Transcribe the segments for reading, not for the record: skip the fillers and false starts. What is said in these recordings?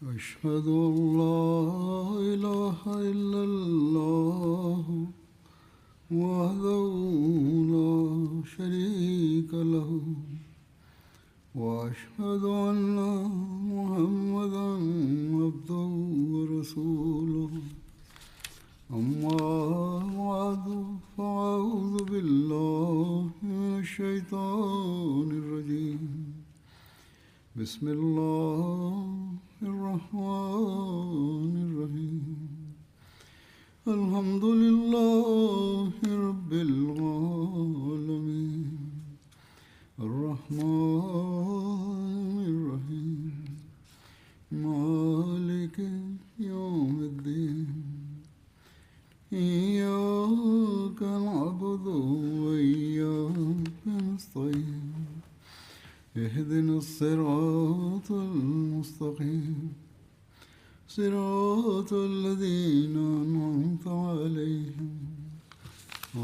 أشهد أن لا إله إلا الله وحده لا شريك له وأشهد أن محمدا عبده ورسوله أما بعد فأعوذ بالله من الشيطان الرجيم بسم الله الرحمن الرحيم الحمد لله رب العالمين الرحمن الرحيم مالك يوم الدين إياك نعبد وإياك نستعين اهدنا الصراط المستقيم صراط الذين أنعمت عليهم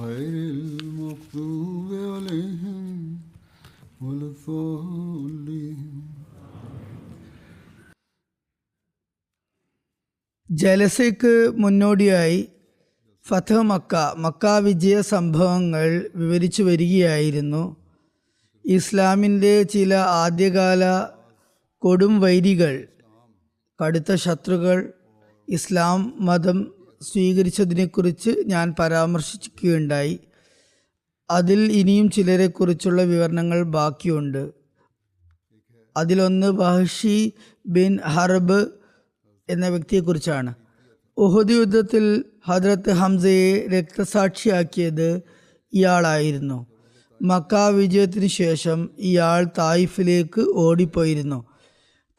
غير المغضوب عليهم ولا الضالين. ജലസയ്ക്ക് മുന്നോടിയായി ഫതഹ് മക്ക വിജയ സംഭവങ്ങൾ വിവരിച്ചു വരികയായിരുന്നു. ഇസ്ലാമിൻ്റെ ചില ആദ്യകാല കൊടും വൈരികൾ, കടുത്ത ശത്രുക്കൾ ഇസ്ലാം മതം സ്വീകരിച്ചതിനെക്കുറിച്ച് ഞാൻ പരാമർശിക്കുകയുണ്ടായി. അതിൽ ഇനിയും ചിലരെക്കുറിച്ചുള്ള വിവരണങ്ങൾ ബാക്കിയുണ്ട്. അതിലൊന്ന് വഹ്ഷി ബിൻ ഹർബ് എന്ന വ്യക്തിയെക്കുറിച്ചാണ്. ഉഹദ് യുദ്ധത്തിൽ ഹദ്രത്ത് ഹംസയെ രക്തസാക്ഷിയാക്കിയത് ഇയാളായിരുന്നു. മക്ക വിജയത്തിന് ശേഷം ഇയാൾ തായിഫിലേക്ക് ഓടിപ്പോയിരുന്നു.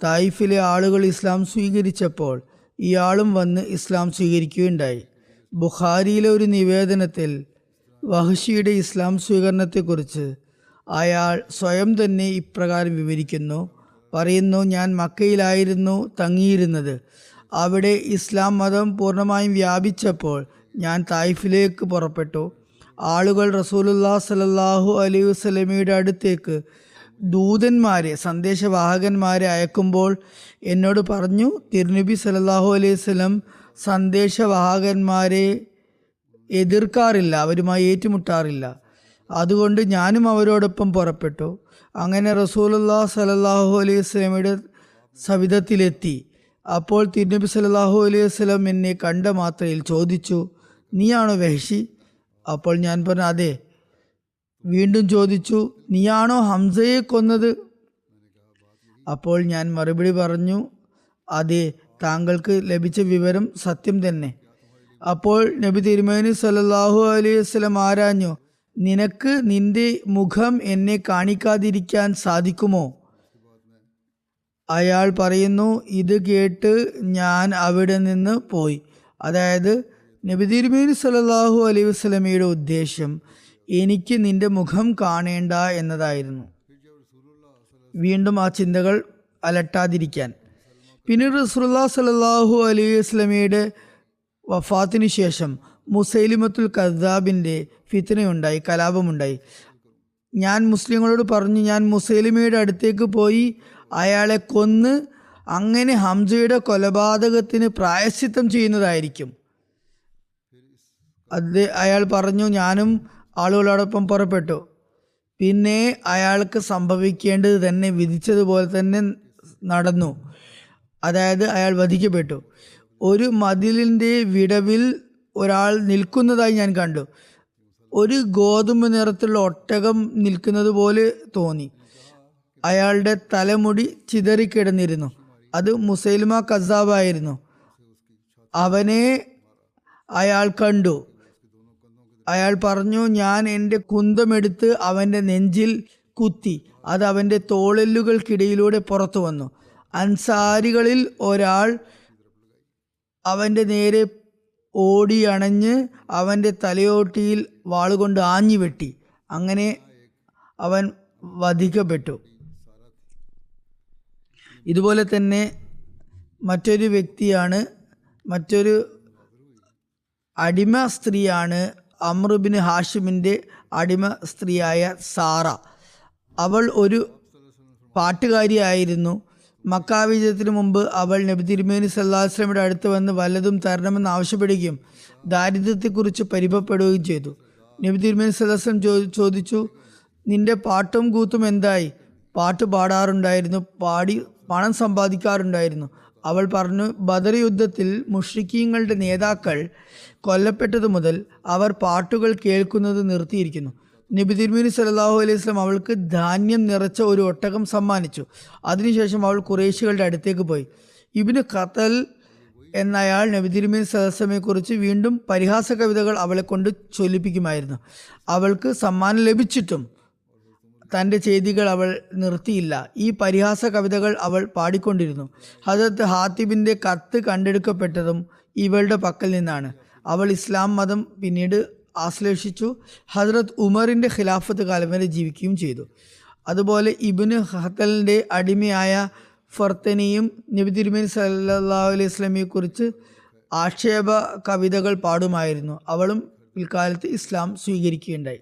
തായിഫിലെ ആളുകൾ ഇസ്ലാം സ്വീകരിച്ചപ്പോൾ ഇയാളും വന്ന് ഇസ്ലാം സ്വീകരിക്കുകയുണ്ടായി. ബുഖാരിയിലെ ഒരു നിവേദനത്തിൽ വഹ്ഷിയുടെ ഇസ്ലാം സ്വീകരണത്തെക്കുറിച്ച് അയാൾ സ്വയം തന്നെ ഇപ്രകാരം വിവരിക്കുന്നു. പറയുന്നു, ഞാൻ മക്കയിലായിരുന്നു തങ്ങിയിരുന്നത്. അവിടെ ഇസ്ലാം മതം പൂർണ്ണമായും വ്യാപിച്ചപ്പോൾ ഞാൻ തായിഫിലേക്ക് പുറപ്പെട്ടു. ആളുകൾ റസൂലുള്ളാഹി സ്വല്ലല്ലാഹു അലൈഹി വസല്ലമയുടെ അടുത്തേക്ക് ദൂതന്മാരെ, സന്ദേശവാഹകന്മാരെ അയക്കുമ്പോൾ എന്നോട് പറഞ്ഞു, തിരുനബി സല്ലല്ലാഹു അലൈഹി വസല്ലം സന്ദേശവാഹകന്മാരെ എതിർക്കാറില്ല, അവരുമായി ഏറ്റുമുട്ടാറില്ല. അതുകൊണ്ട് ഞാനും അവരോടൊപ്പം പുറപ്പെട്ടു. അങ്ങനെ റസൂലുള്ളാഹി സ്വല്ലല്ലാഹു അലൈഹി വസല്ലമയുടെ സവിധത്തിലെത്തി. അപ്പോൾ തിരുനബി സല്ലല്ലാഹു അലൈഹി വസല്ലം എന്നെ കണ്ട മാത്രയിൽ ചോദിച്ചു, നീയാണോ വഹ്ഷി? അപ്പോൾ ഞാൻ പറഞ്ഞു, അതെ. വീണ്ടും ചോദിച്ചു, നീയാണോ ഹംസയെ കൊന്നത്? അപ്പോൾ ഞാൻ മറുപടി പറഞ്ഞു, അതെ, താങ്കൾക്ക് ലഭിച്ച വിവരം സത്യം തന്നെ. അപ്പോൾ നബി തിരുമേനി സല്ലല്ലാഹു അലൈഹി വസല്ലം ആരാഞ്ഞു, നിനക്ക് നിന്റെ മുഖം എന്നെ കാണിക്കാതിരിക്കാൻ സാധിക്കുമോ? അയാൾ പറയുന്നു, ഇത് കേട്ട് ഞാൻ അവിടെ നിന്ന് പോയി. അതായത് നബി തിരുമേനി സല്ലല്ലാഹു അലൈഹി വസല്ലമയുടെ ഉദ്ദേശം എനിക്ക് നിന്റെ മുഖം കാണേണ്ട എന്നതായിരുന്നു. വീണ്ടും ആ ചിന്തകൾ അലട്ടാതിരിക്കാൻ. പിന്നീട് റസൂലുള്ളാഹി സ്വല്ലല്ലാഹു അലൈഹി വസല്ലമയുടെ വഫാത്തിന് ശേഷം മുസൈലിമത്തുൽ കദ്ദാബിൻ്റെ ഫിത്നയുണ്ടായി, കലാപമുണ്ടായി. ഞാൻ മുസ്ലിങ്ങളോട് പറഞ്ഞു, ഞാൻ മുസൈലിമയുടെ അടുത്തേക്ക് പോയി അയാളെ കൊന്ന് അങ്ങനെ ഹംസയുടെ കൊലപാതകത്തിന് പ്രായശ്ചിത്തം ചെയ്യുന്നതായിരിക്കും. അയാൾ പറഞ്ഞു, ഞാനും ആളുകളോടൊപ്പം പുറപ്പെട്ടു. പിന്നെ അയാൾക്ക് സംഭവിക്കേണ്ടത് തന്നെ വിധിച്ചതുപോലെ തന്നെ നടന്നു. അതായത് അയാൾ വധിക്കപ്പെട്ടു. ഒരു മതിലിൻ്റെ വിടവിൽ ഒരാൾ നിൽക്കുന്നതായി ഞാൻ കണ്ടു. ഒരു ഗോതമ്പ് നിറത്തിലുള്ള ഒട്ടകം നിൽക്കുന്നത് പോലെ തോന്നി. അയാളുടെ തലമുടി ചിതറിക്കിടന്നിരുന്നു. അത് മുസൈലിമ കസ്സാബായിരുന്നു. അവനെ അയാൾ കണ്ടു. അയാൾ പറഞ്ഞു, ഞാൻ എൻ്റെ കുന്തമെടുത്ത് അവൻ്റെ നെഞ്ചിൽ കുത്തി. അത് അവൻ്റെ തോളെല്ലുകൾക്കിടയിലൂടെ പുറത്തു വന്നു. അൻസാരികളിൽ ഒരാൾ അവൻ്റെ നേരെ ഓടിയണഞ്ഞ് അവൻ്റെ തലയോട്ടിയിൽ വാളുകൊണ്ട് ആഞ്ഞു വെട്ടി. അങ്ങനെ അവൻ വധിക്കപ്പെട്ടു. ഇതുപോലെ തന്നെ മറ്റൊരു വ്യക്തിയാണ്, മറ്റൊരു അടിമ സ്ത്രീയാണ് അമ്ർ ബിൻ ഹാഷിമിൻ്റെ അടിമ സ്ത്രീയായ സാറ. അവൾ ഒരു പാട്ടുകാരിയായിരുന്നു. മക്കാ വിജയത്തിന് മുമ്പ് അവൾ നബി തിരുമേനി സല്ലല്ലാഹു അലൈഹി വസല്ലമയുടെ അടുത്ത് വന്ന് വല്ലതും തരണമെന്ന് ആവശ്യപ്പെടുകയും ദാരിദ്ര്യത്തെക്കുറിച്ച് പരിഭവപ്പെടുകയും ചെയ്തു. നബി തിരുമേനി സല്ലല്ലാഹു അലൈഹി വസല്ലം ചോദിച്ചു, നിന്റെ പാട്ടും കൂത്തും എന്തായി? പാട്ട് പാടാറുണ്ടായിരുന്നു, പാടി പണം സമ്പാദിക്കാറുണ്ടായിരുന്നു. അവൾ പറഞ്ഞു, ബദർ യുദ്ധത്തിൽ മുശ്രിക്കീങ്ങളുടെ നേതാക്കൾ കൊല്ലപ്പെട്ടതു മുതൽ അവർ പാട്ടുകൾ കേൾക്കുന്നത് നിർത്തിയിരിക്കുന്നു. നബി തിരുമേനി സല്ലല്ലാഹു അലൈഹി വസല്ലം അവൾക്ക് ധാന്യം നിറച്ച ഒരു ഒട്ടകം സമ്മാനിച്ചു. അതിനുശേഷം അവൾ ഖുറൈശികളുടെ അടുത്തേക്ക് പോയി. ഇബ്നു ഖത്തൽ എന്നയാൾ നബി തിരുമേനി സല്ലല്ലാഹു അലൈഹി വസല്ലമയെ കുറിച്ച് വീണ്ടും പരിഹാസ കവിതകൾ അവളെ കൊണ്ട് ചൊല്ലിപ്പിക്കുമായിരുന്നു. അവൾക്ക് സമ്മാനം ലഭിച്ചിട്ടും തൻ്റെ ചെയ്തികൾ അവൾ നിർത്തിയില്ല. ഈ പരിഹാസ കവിതകൾ അവൾ പാടിക്കൊണ്ടിരുന്നു. ഹദരത്ത് ഹാത്തിബിൻ്റെ കത്ത് കണ്ടെടുക്കപ്പെട്ടതും ഇവളുടെ പക്കൽ നിന്നാണ്. അവൾ ഇസ്ലാം മതം പിന്നീട് ആശ്ലേഷിച്ചു. ഹസ്രത്ത് ഉമറിൻ്റെ ഖിലാഫത്ത് കാലം വരെ ജീവിക്കുകയും ചെയ്തു. അതുപോലെ ഇബ്നു ഖത്തലിൻ്റെ അടിമയായ ഫർത്തനിയും നബി തിരുമേനി സല്ലല്ലാഹു അലൈഹി വസല്ലമയെ കുറിച്ച് ആക്ഷേപ കവിതകൾ പാടുമായിരുന്നു. അവളും പിൽക്കാലത്ത് ഇസ്ലാം സ്വീകരിക്കുകയുണ്ടായി.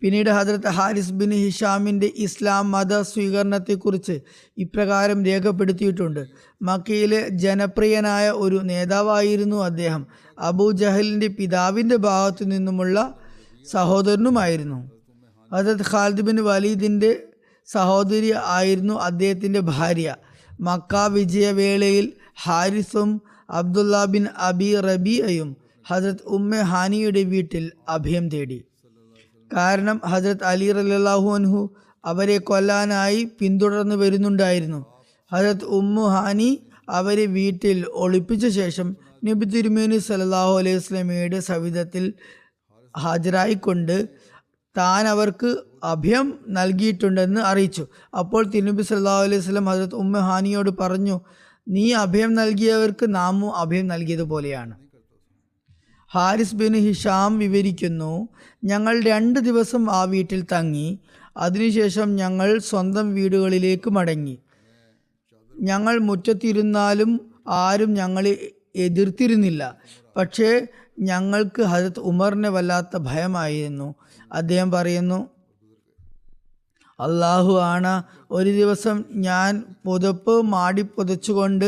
പിന്നീട് ഹദ്രത്ത് ഹാരിസ് ബിൻ ഹിഷാമിൻ്റെ ഇസ്ലാം മത സ്വീകരണത്തെക്കുറിച്ച് ഇപ്രകാരം രേഖപ്പെടുത്തിയിട്ടുണ്ട്. മക്കയിലെ ജനപ്രിയനായ ഒരു നേതാവായിരുന്നു അദ്ദേഹം. അബൂ ജഹലിൻ്റെ പിതാവിൻ്റെ ഭാഗത്തു നിന്നുമുള്ള സഹോദരനുമായിരുന്നു. ഹദ്രത്ത് ഖാലിദ് ബിൻ വലീദിൻ്റെ സഹോദരി ആയിരുന്നു അദ്ദേഹത്തിൻ്റെ ഭാര്യ. മക്ക വിജയവേളയിൽ ഹാരിസും അബ്ദുള്ള ബിൻ അബി റബീഅയും ഹദ്രത്ത് ഉമ്മ ഹാനിയുടെ വീട്ടിൽ അഭയം തേടി. കാരണം ഹദ്രത്ത് അലി റളിയല്ലാഹു അൻഹു അവരെ കൊല്ലാനായി പിന്തുടർന്ന് വരുന്നുണ്ടായിരുന്നു. ഹദ്രത്ത് ഉമ്മു ഹാനി അവരെ വീട്ടിൽ ഒളിപ്പിച്ച ശേഷം നബി തിരുമേനി സല്ലല്ലാഹു അലൈഹി വസല്ലമയുടെ സവിധത്തിൽ ഹാജരായിക്കൊണ്ട് താൻ അവർക്ക് അഭയം നൽകിയിട്ടുണ്ടെന്ന് അറിയിച്ചു. അപ്പോൾ തിരുനബി സല്ലല്ലാഹു അലൈഹി വസല്ലം ഹദ്രത്ത് ഉമ്മു ഹാനിയോട് പറഞ്ഞു, നീ അഭയം നൽകിയവർക്ക് നാമും അഭയം നൽകിയതുപോലെയാണ്. ഹാരിസ് ബിൻ ഹിഷാം വിവരിക്കുന്നു, ഞങ്ങൾ 2 ദിവസം ആ വീട്ടിൽ തങ്ങി. അതിനുശേഷം ഞങ്ങൾ സ്വന്തം വീടുകളിലേക്ക് മടങ്ങി. ഞങ്ങൾ മുറ്റത്തിരുന്നാലും ആരും ഞങ്ങളെ എതിർത്തിരുന്നില്ല. പക്ഷേ ഞങ്ങൾക്ക് ഹദരത്ത് ഉമറിനെ വല്ലാത്ത ഭയമായിരുന്നു. അദ്ദേഹം പറയുന്നു, അള്ളാഹു ആണ്. ഒരു ദിവസം ഞാൻ പുതപ്പ് മാടി പുതച്ചുകൊണ്ട്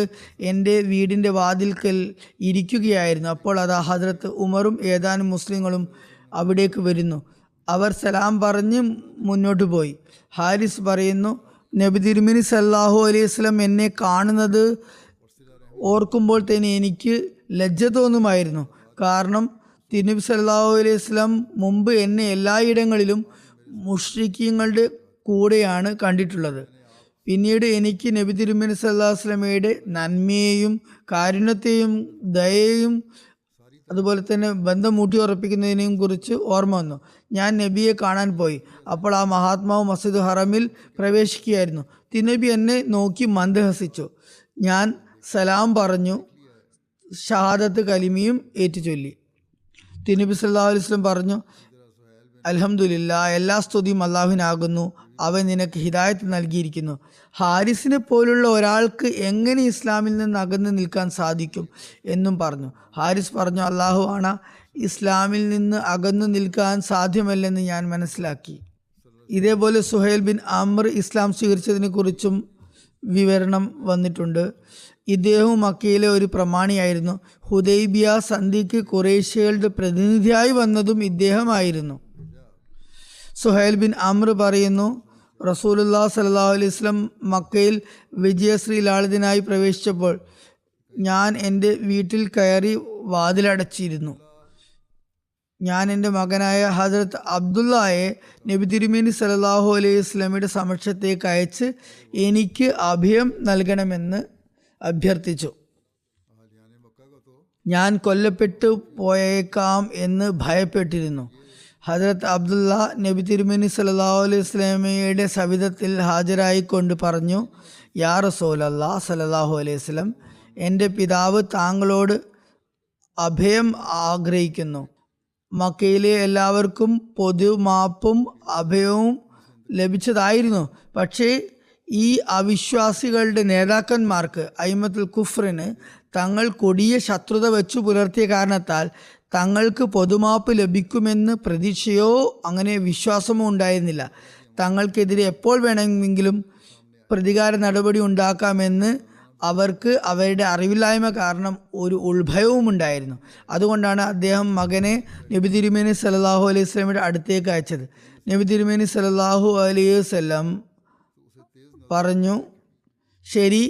എൻ്റെ വീടിൻ്റെ വാതിൽക്കൽ ഇരിക്കുകയായിരുന്നു. അപ്പോൾ അതാ ഹദ്രത്ത് ഉമറും ഏതാനും മുസ്ലിങ്ങളും അവിടേക്ക് വരുന്നു. അവർ സലാം പറഞ്ഞ് മുന്നോട്ട് പോയി. ഹാരിസ് പറയുന്നു, നബി തിരുമേനി സല്ലല്ലാഹു അലൈഹി വസല്ലം എന്നെ കാണുന്നത് ഓർക്കുമ്പോൾ തന്നെ എനിക്ക് ലജ്ജ തോന്നുമായിരുന്നു. കാരണം തിരുനബി സല്ലല്ലാഹു അലൈഹി വസല്ലം മുമ്പ് എന്നെ എല്ലായിടങ്ങളിലും മുശ്രിക്കീങ്ങളുടെ കൂടെയാണ് കണ്ടിട്ടുള്ളത്. പിന്നീട് എനിക്ക് നബി തിരുമേനി സല്ലല്ലാഹു അലൈഹി വസല്ലമയുടെ നന്മയെയും കാരുണ്യത്തെയും ദയയെയും അതുപോലെ തന്നെ ബന്ധം ഊട്ടിയുറപ്പിക്കുന്നതിനെയും കുറിച്ച് ഓർമ്മ വന്നു. ഞാൻ നബിയെ കാണാൻ പോയി. അപ്പോൾ ആ മഹാത്മാവ് മസ്ജിദ് ഹറമിൽ പ്രവേശിക്കുകയായിരുന്നു. തിരുനബി എന്നെ നോക്കി മന്ദഹസിച്ചു. ഞാൻ സലാം പറഞ്ഞു, ഷഹാദത്ത് കലിമയും ഏറ്റുചൊല്ലി. തിരുനബി സല്ലല്ലാഹു അലൈഹി വസല്ലം പറഞ്ഞു, അൽഹംദുലില്ലാ, എല്ലാ സ്തുതിയും അള്ളാഹുവിനാകുന്നു. അവൻ നിനക്ക് ഹിദായത്ത് നൽകിയിരിക്കുന്നു. ഹാരിസിനെ പോലുള്ള ഒരാൾക്ക് എങ്ങനെ ഇസ്ലാമിൽ നിന്ന് അകന്നു നിൽക്കാൻ സാധിക്കും എന്നും പറഞ്ഞു. ഹാരിസ് പറഞ്ഞു, അള്ളാഹു ആണ്, ഇസ്ലാമിൽ നിന്ന് അകന്നു നിൽക്കാൻ സാധ്യമല്ലെന്ന് ഞാൻ മനസ്സിലാക്കി. ഇതേപോലെ സുഹൈൽ ബിൻ അംർ ഇസ്ലാം സ്വീകരിച്ചതിനെ കുറിച്ചും വിവരണം വന്നിട്ടുണ്ട്. ഇദ്ദേഹവും മക്കയിലെ ഒരു പ്രമാണിയായിരുന്നു. ഹുദൈബിയ സന്ധിക്ക് ഖുറൈശികളുടെ പ്രതിനിധിയായി വന്നതും ഇദ്ദേഹമായിരുന്നു. സുഹൈൽ ബിൻ അംർ പറയുന്നു, റസൂലുള്ളാഹി സ്വല്ലല്ലാഹു അലൈഹി വസല്ലം മക്കയിൽ വിജയശ്രീ ലാളിതനായി പ്രവേശിച്ചപ്പോൾ ഞാൻ എൻ്റെ വീട്ടിൽ കയറി വാതിലടച്ചിരുന്നു. ഞാൻ എൻ്റെ മകനായ ഹദ്രത്ത് അബ്ദുള്ളയെ നബി തിരുമേനി സല്ലല്ലാഹു അലൈഹി വസല്ലമയുടെ സമക്ഷത്തേക്ക് അയച്ച് എനിക്ക് അഭയം നൽകണമെന്ന് അഭ്യർത്ഥിച്ചു. ഞാൻ കൊല്ലപ്പെട്ടു പോയേക്കാം എന്ന് ഭയപ്പെട്ടിരുന്നു. ഹദ്രത്ത് അബ്ദുള്ള നബി തിരുമേനി സല്ലല്ലാഹു അലൈഹി വസല്ലമയുടെ സവിധത്തിൽ ഹാജരായിക്കൊണ്ട് പറഞ്ഞു, യാ റസൂലല്ലാഹ് സല്ലല്ലാഹു അലൈഹി വസല്ലം, എൻ്റെ പിതാവ് താങ്കളോട് അഭയം ആഗ്രഹിക്കുന്നു. മക്കയിലെ എല്ലാവർക്കും പൊതുമാപ്പും അഭയവും ലഭിച്ചതായിരുന്നു. പക്ഷേ ഈ അവിശ്വാസികളുടെ നേതാക്കന്മാർക്ക് അയിമത്തുൽ കുഫ്റിന് തങ്ങൾ കൊടിയ ശത്രുത വെച്ചു പുലർത്തിയ കാരണത്താൽ തങ്ങൾക്ക് പൊതുമാപ്പ് ലഭിക്കുമെന്ന് പ്രതീക്ഷയോ അങ്ങനെ വിശ്വാസമോ ഉണ്ടായിരുന്നില്ല. തങ്ങൾക്കെതിരെ എപ്പോൾ വേണമെങ്കിലും പ്രതികാര നടപടി ഉണ്ടാക്കാമെന്ന് അവർക്ക് അവരുടെ അറിവില്ലായ്മ കാരണം ഒരു ഉൾഭയവും ഉണ്ടായിരുന്നു. അതുകൊണ്ടാണ് അദ്ദേഹം മകനെ നബി തിരുമേനി സല്ലല്ലാഹു അലൈഹി വസല്ലമയുടെ അടുത്തേക്ക് അയച്ചത്. നബി തിരുമേനി സല്ലല്ലാഹു അലൈഹി വസല്ലം പറഞ്ഞു, ശരി,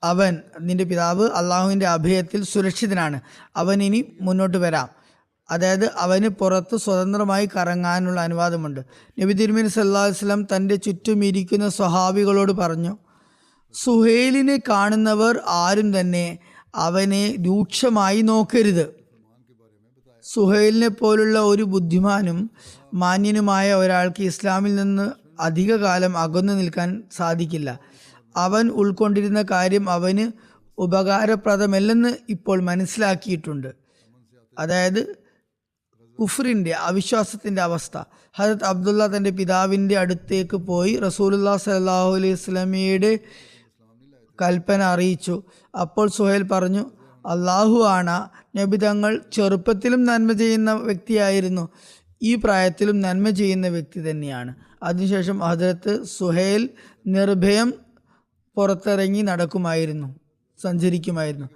അവൻ, നിന്റെ പിതാവ് അള്ളാഹുവിൻ്റെ അഭയത്തിൽ സുരക്ഷിതനാണ്, അവൻ ഇനി മുന്നോട്ട് വരാം. അതായത് അവന് പുറത്ത് സ്വതന്ത്രമായി കറങ്ങാനുള്ള അനുവാദമുണ്ട്. നബി തിരുമേനി സല്ലല്ലാഹു അലൈഹി വസല്ലം തൻ്റെ ചുറ്റും ഇരിക്കുന്ന സ്വഹാബികളോട് പറഞ്ഞു, സുഹൈലിനെ കാണുന്നവർ ആരും തന്നെ അവനെ രൂക്ഷമായി നോക്കരുത്. സുഹൈലിനെ പോലുള്ള ഒരു ബുദ്ധിമാനും മാന്യനുമായ ഒരാൾക്ക് ഇസ്ലാമിൽ നിന്ന് അധികകാലം അകന്നു നിൽക്കാൻ സാധിക്കില്ല. അവൻ ഉൾക്കൊണ്ടിരുന്ന കാര്യം അവന് ഉപകാരപ്രദമല്ലെന്ന് ഇപ്പോൾ മനസ്സിലാക്കിയിട്ടുണ്ട്. അതായത് കുഫറിൻ്റെ, അവിശ്വാസത്തിൻ്റെ അവസ്ഥ. ഹദരത്ത് അബ്ദുള്ള തൻ്റെ പിതാവിൻ്റെ അടുത്തേക്ക് പോയി റസൂലുള്ളാഹി സ്വല്ലല്ലാഹു അലൈഹി വസല്ലമയുടെ കൽപ്പന അറിയിച്ചു. അപ്പോൾ സുഹൈൽ പറഞ്ഞു, അള്ളാഹു ആണ്, നബി തങ്ങൾ ചെറുപ്പത്തിലും നന്മ ചെയ്യുന്ന വ്യക്തിയായിരുന്നു, ഈ പ്രായത്തിലും നന്മ ചെയ്യുന്ന വ്യക്തി തന്നെയാണ്. അതിനുശേഷം ഹദരത്ത് സുഹൈൽ നിർഭയം പുറത്തിറങ്ങി നടക്കുമായിരുന്നു, സഞ്ചരിക്കുമായിരുന്നു.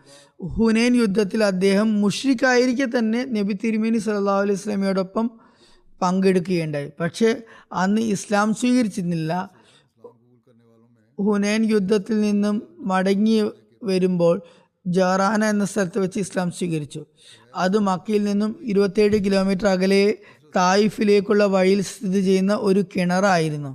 ഹുനൈൻ യുദ്ധത്തിൽ അദ്ദേഹം മുഷ്രിക്കായിരിക്കെ തന്നെ നബി തിരുമേനി സല്ലല്ലാഹു അലൈഹി വസല്ലമയോടൊപ്പം പങ്കെടുക്കുകയുണ്ടായി. പക്ഷേ അന്ന് ഇസ്ലാം സ്വീകരിച്ചിരുന്നില്ല. ഹുനൈൻ യുദ്ധത്തിൽ നിന്നും മടങ്ങി വരുമ്പോൾ ജറാന എന്ന സ്ഥലത്ത് വെച്ച് ഇസ്ലാം സ്വീകരിച്ചു. അത് മക്കയിൽ നിന്നും 27 കിലോമീറ്റർ അകലെ തായിഫിലേക്കുള്ള വഴിയിൽ സ്ഥിതി ചെയ്യുന്ന ഒരു കിണറായിരുന്നു.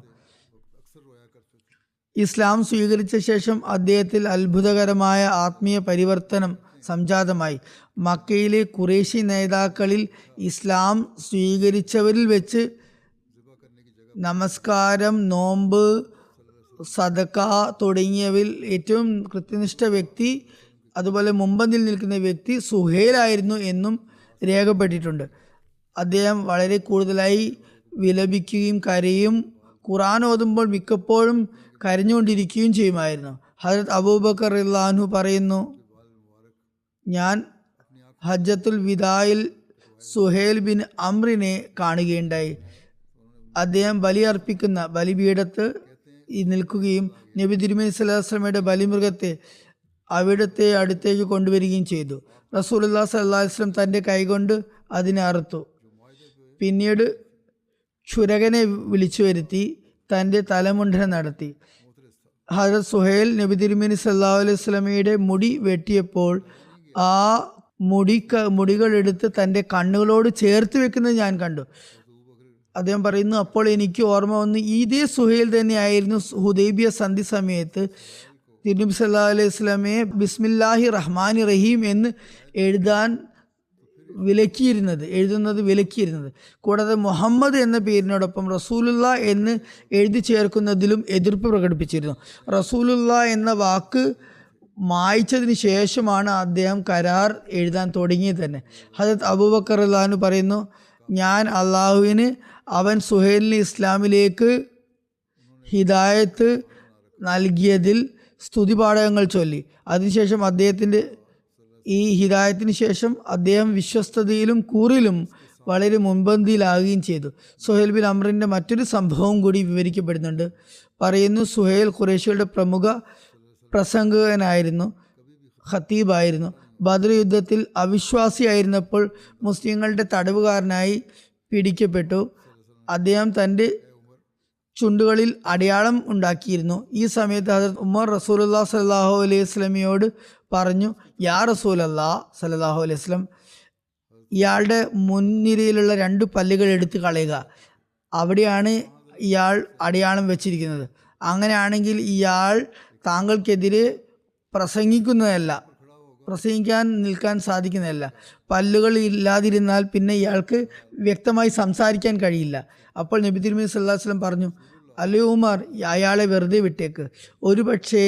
ഇസ്ലാം സ്വീകരിച്ച ശേഷം അദ്ദേഹത്തിൽ അത്ഭുതകരമായ ആത്മീയ പരിവർത്തനം സംജാതമായി. മക്കയിലെ ഖുറൈശി നേതാക്കളിൽ ഇസ്ലാം സ്വീകരിച്ചവരിൽ വെച്ച് നമസ്കാരം, നോമ്പ്, സദക്ക തുടങ്ങിയവയിൽ ഏറ്റവും കൃത്യനിഷ്ഠ വ്യക്തി, അതുപോലെ മുമ്പന്തിൽ നിൽക്കുന്ന വ്യക്തി സുഹൈലായിരുന്നു എന്നും രേഖപ്പെട്ടിട്ടുണ്ട്. അദ്ദേഹം വളരെ കൂടുതലായി വിലപിക്കുകയും കരയും, ഖുർആൻ ഓതുമ്പോൾ മിക്കപ്പോഴും കരഞ്ഞുകൊണ്ടിരിക്കുകയും ചെയ്യുമായിരുന്നു. ഹദരത്ത് അബൂബക്കർ റളിയല്ലാഹു അൻഹു പറയുന്നു, ഞാൻ ഹജ്ജത്തുൽ വിദായിൽ സുഹൈൽ ബിൻ അംറിനെ കാണുകയുണ്ടായി. അദ്ദേഹം ബലി അർപ്പിക്കുന്ന ബലിപീഠത്ത് നിൽക്കുകയും നബി തിരുമേനി സല്ലല്ലാഹു അലൈഹി വസല്ലമയുടെ ബലിമൃഗത്തെ അവിടുത്തെ അടുത്തേക്ക് കൊണ്ടുവരികയും ചെയ്തു. റസൂലുള്ളാഹി സ്വല്ലല്ലാഹു അലൈഹി വസല്ലം തൻ്റെ കൈകൊണ്ട് അതിനെ അറുത്തു. പിന്നീട് ക്ഷുരകനെ വിളിച്ചു വരുത്തി തൻ്റെ തലമുണ്ഡനം നടത്തി. ഹദരത്ത് സുഹൈൽ നബി തിരുമേനി സല്ലല്ലാഹു അലൈഹി വസല്ലമയുടെ മുടി വെട്ടിയപ്പോൾ ആ മുടികൾ എടുത്ത് തൻ്റെ കണ്ണുകളോട് ചേർത്ത് വെക്കുന്നത് ഞാൻ കണ്ടു. അദ്ദേഹം പറയുന്നു, അപ്പോൾ എനിക്ക് ഓർമ്മ വന്നു, ഇതേ സുഹൈൽ തന്നെയായിരുന്നു ഹുദൈബിയ സന്ധി സമയത്ത് തിരുനബി സല്ലല്ലാഹു അലൈഹി വസല്ലമയെ ബിസ്മില്ലാഹി റഹ്മാനി റഹീം എന്ന് എഴുതുന്നത് വിലക്കിയിരുന്നത്. കൂടാതെ മുഹമ്മദ് എന്ന പേരിനോടൊപ്പം റസൂലുള്ള എന്ന് എഴുതി ചേർക്കുന്നതിലും എതിർപ്പ് പ്രകടിപ്പിച്ചിരുന്നു. റസൂലുള്ള എന്ന വാക്ക് മായ്ച്ചതിന് ശേഷമാണ് അദ്ദേഹം കരാർ എഴുതാൻ തുടങ്ങിയത് തന്നെ. ഹദരത്ത് അബൂബക്കർ റളിയല്ലാഹു അൻഹു പറയുന്നു, ഞാൻ അള്ളാഹുവിന് അവൻ സുഹൈലിനെ ഇസ്ലാമിലേക്ക് ഹിദായത്ത് നൽകിയതിൽ സ്തുതിപാഠകങ്ങൾ ചൊല്ലി. അതിനുശേഷം അദ്ദേഹത്തിൻ്റെ ഈ ഹിദായത്തിന് ശേഷം അദ്ദേഹം വിശ്വസ്തതയിലും കൂറിലും വളരെ മുൻപന്തിയിലാകുകയും ചെയ്തു. സുഹൈൽ ബിൻ അംറിൻ്റെ മറ്റൊരു സംഭവം കൂടി വിവരിക്കപ്പെടുന്നുണ്ട്. പറയുന്നു, സുഹൈൽ ഖുറൈശികളുടെ പ്രമുഖ പ്രസംഗകനായിരുന്നു, ഖത്തീബായിരുന്നു. ബദർ യുദ്ധത്തിൽ അവിശ്വാസിയായിരുന്നപ്പോൾ മുസ്ലിങ്ങളുടെ തടവുകാരനായി പിടിക്കപ്പെട്ടു. അദ്ദേഹം തൻ്റെ ചുണ്ടുകളിൽ അടയാളം ഉണ്ടാക്കിയിരുന്നു. ഈ സമയത്ത് ഹദരത്ത് ഉമർ റസൂലുള്ളാഹി സ്വല്ലല്ലാഹു അലൈഹി വസല്ലമയോട് പറഞ്ഞു, യാ റസൂലല്ലാഹ് സ്വല്ലല്ലാഹു അലൈഹി വസല്ലം, ഇയാളുടെ മുൻനിരയിലുള്ള 2 പല്ലുകൾ എടുത്ത് കളയുക, അവിടെയാണ് ഇയാൾ അടയാളം വെച്ചിരിക്കുന്നത്. അങ്ങനെയാണെങ്കിൽ ഇയാൾ താങ്കൾക്കെതിരെ പ്രസംഗിക്കാൻ നിൽക്കാൻ സാധിക്കുന്നതല്ല. പല്ലുകൾ ഇല്ലാതിരുന്നാൽ പിന്നെ ഇയാൾക്ക് വ്യക്തമായി സംസാരിക്കാൻ കഴിയില്ല. അപ്പോൾ നബി തിരുമേനി സല്ലല്ലാഹു അലൈഹി വസല്ലം പറഞ്ഞു, അലി ഉമർ, അയാളെ വെറുതെ വിട്ടേക്ക്. ഒരുപക്ഷേ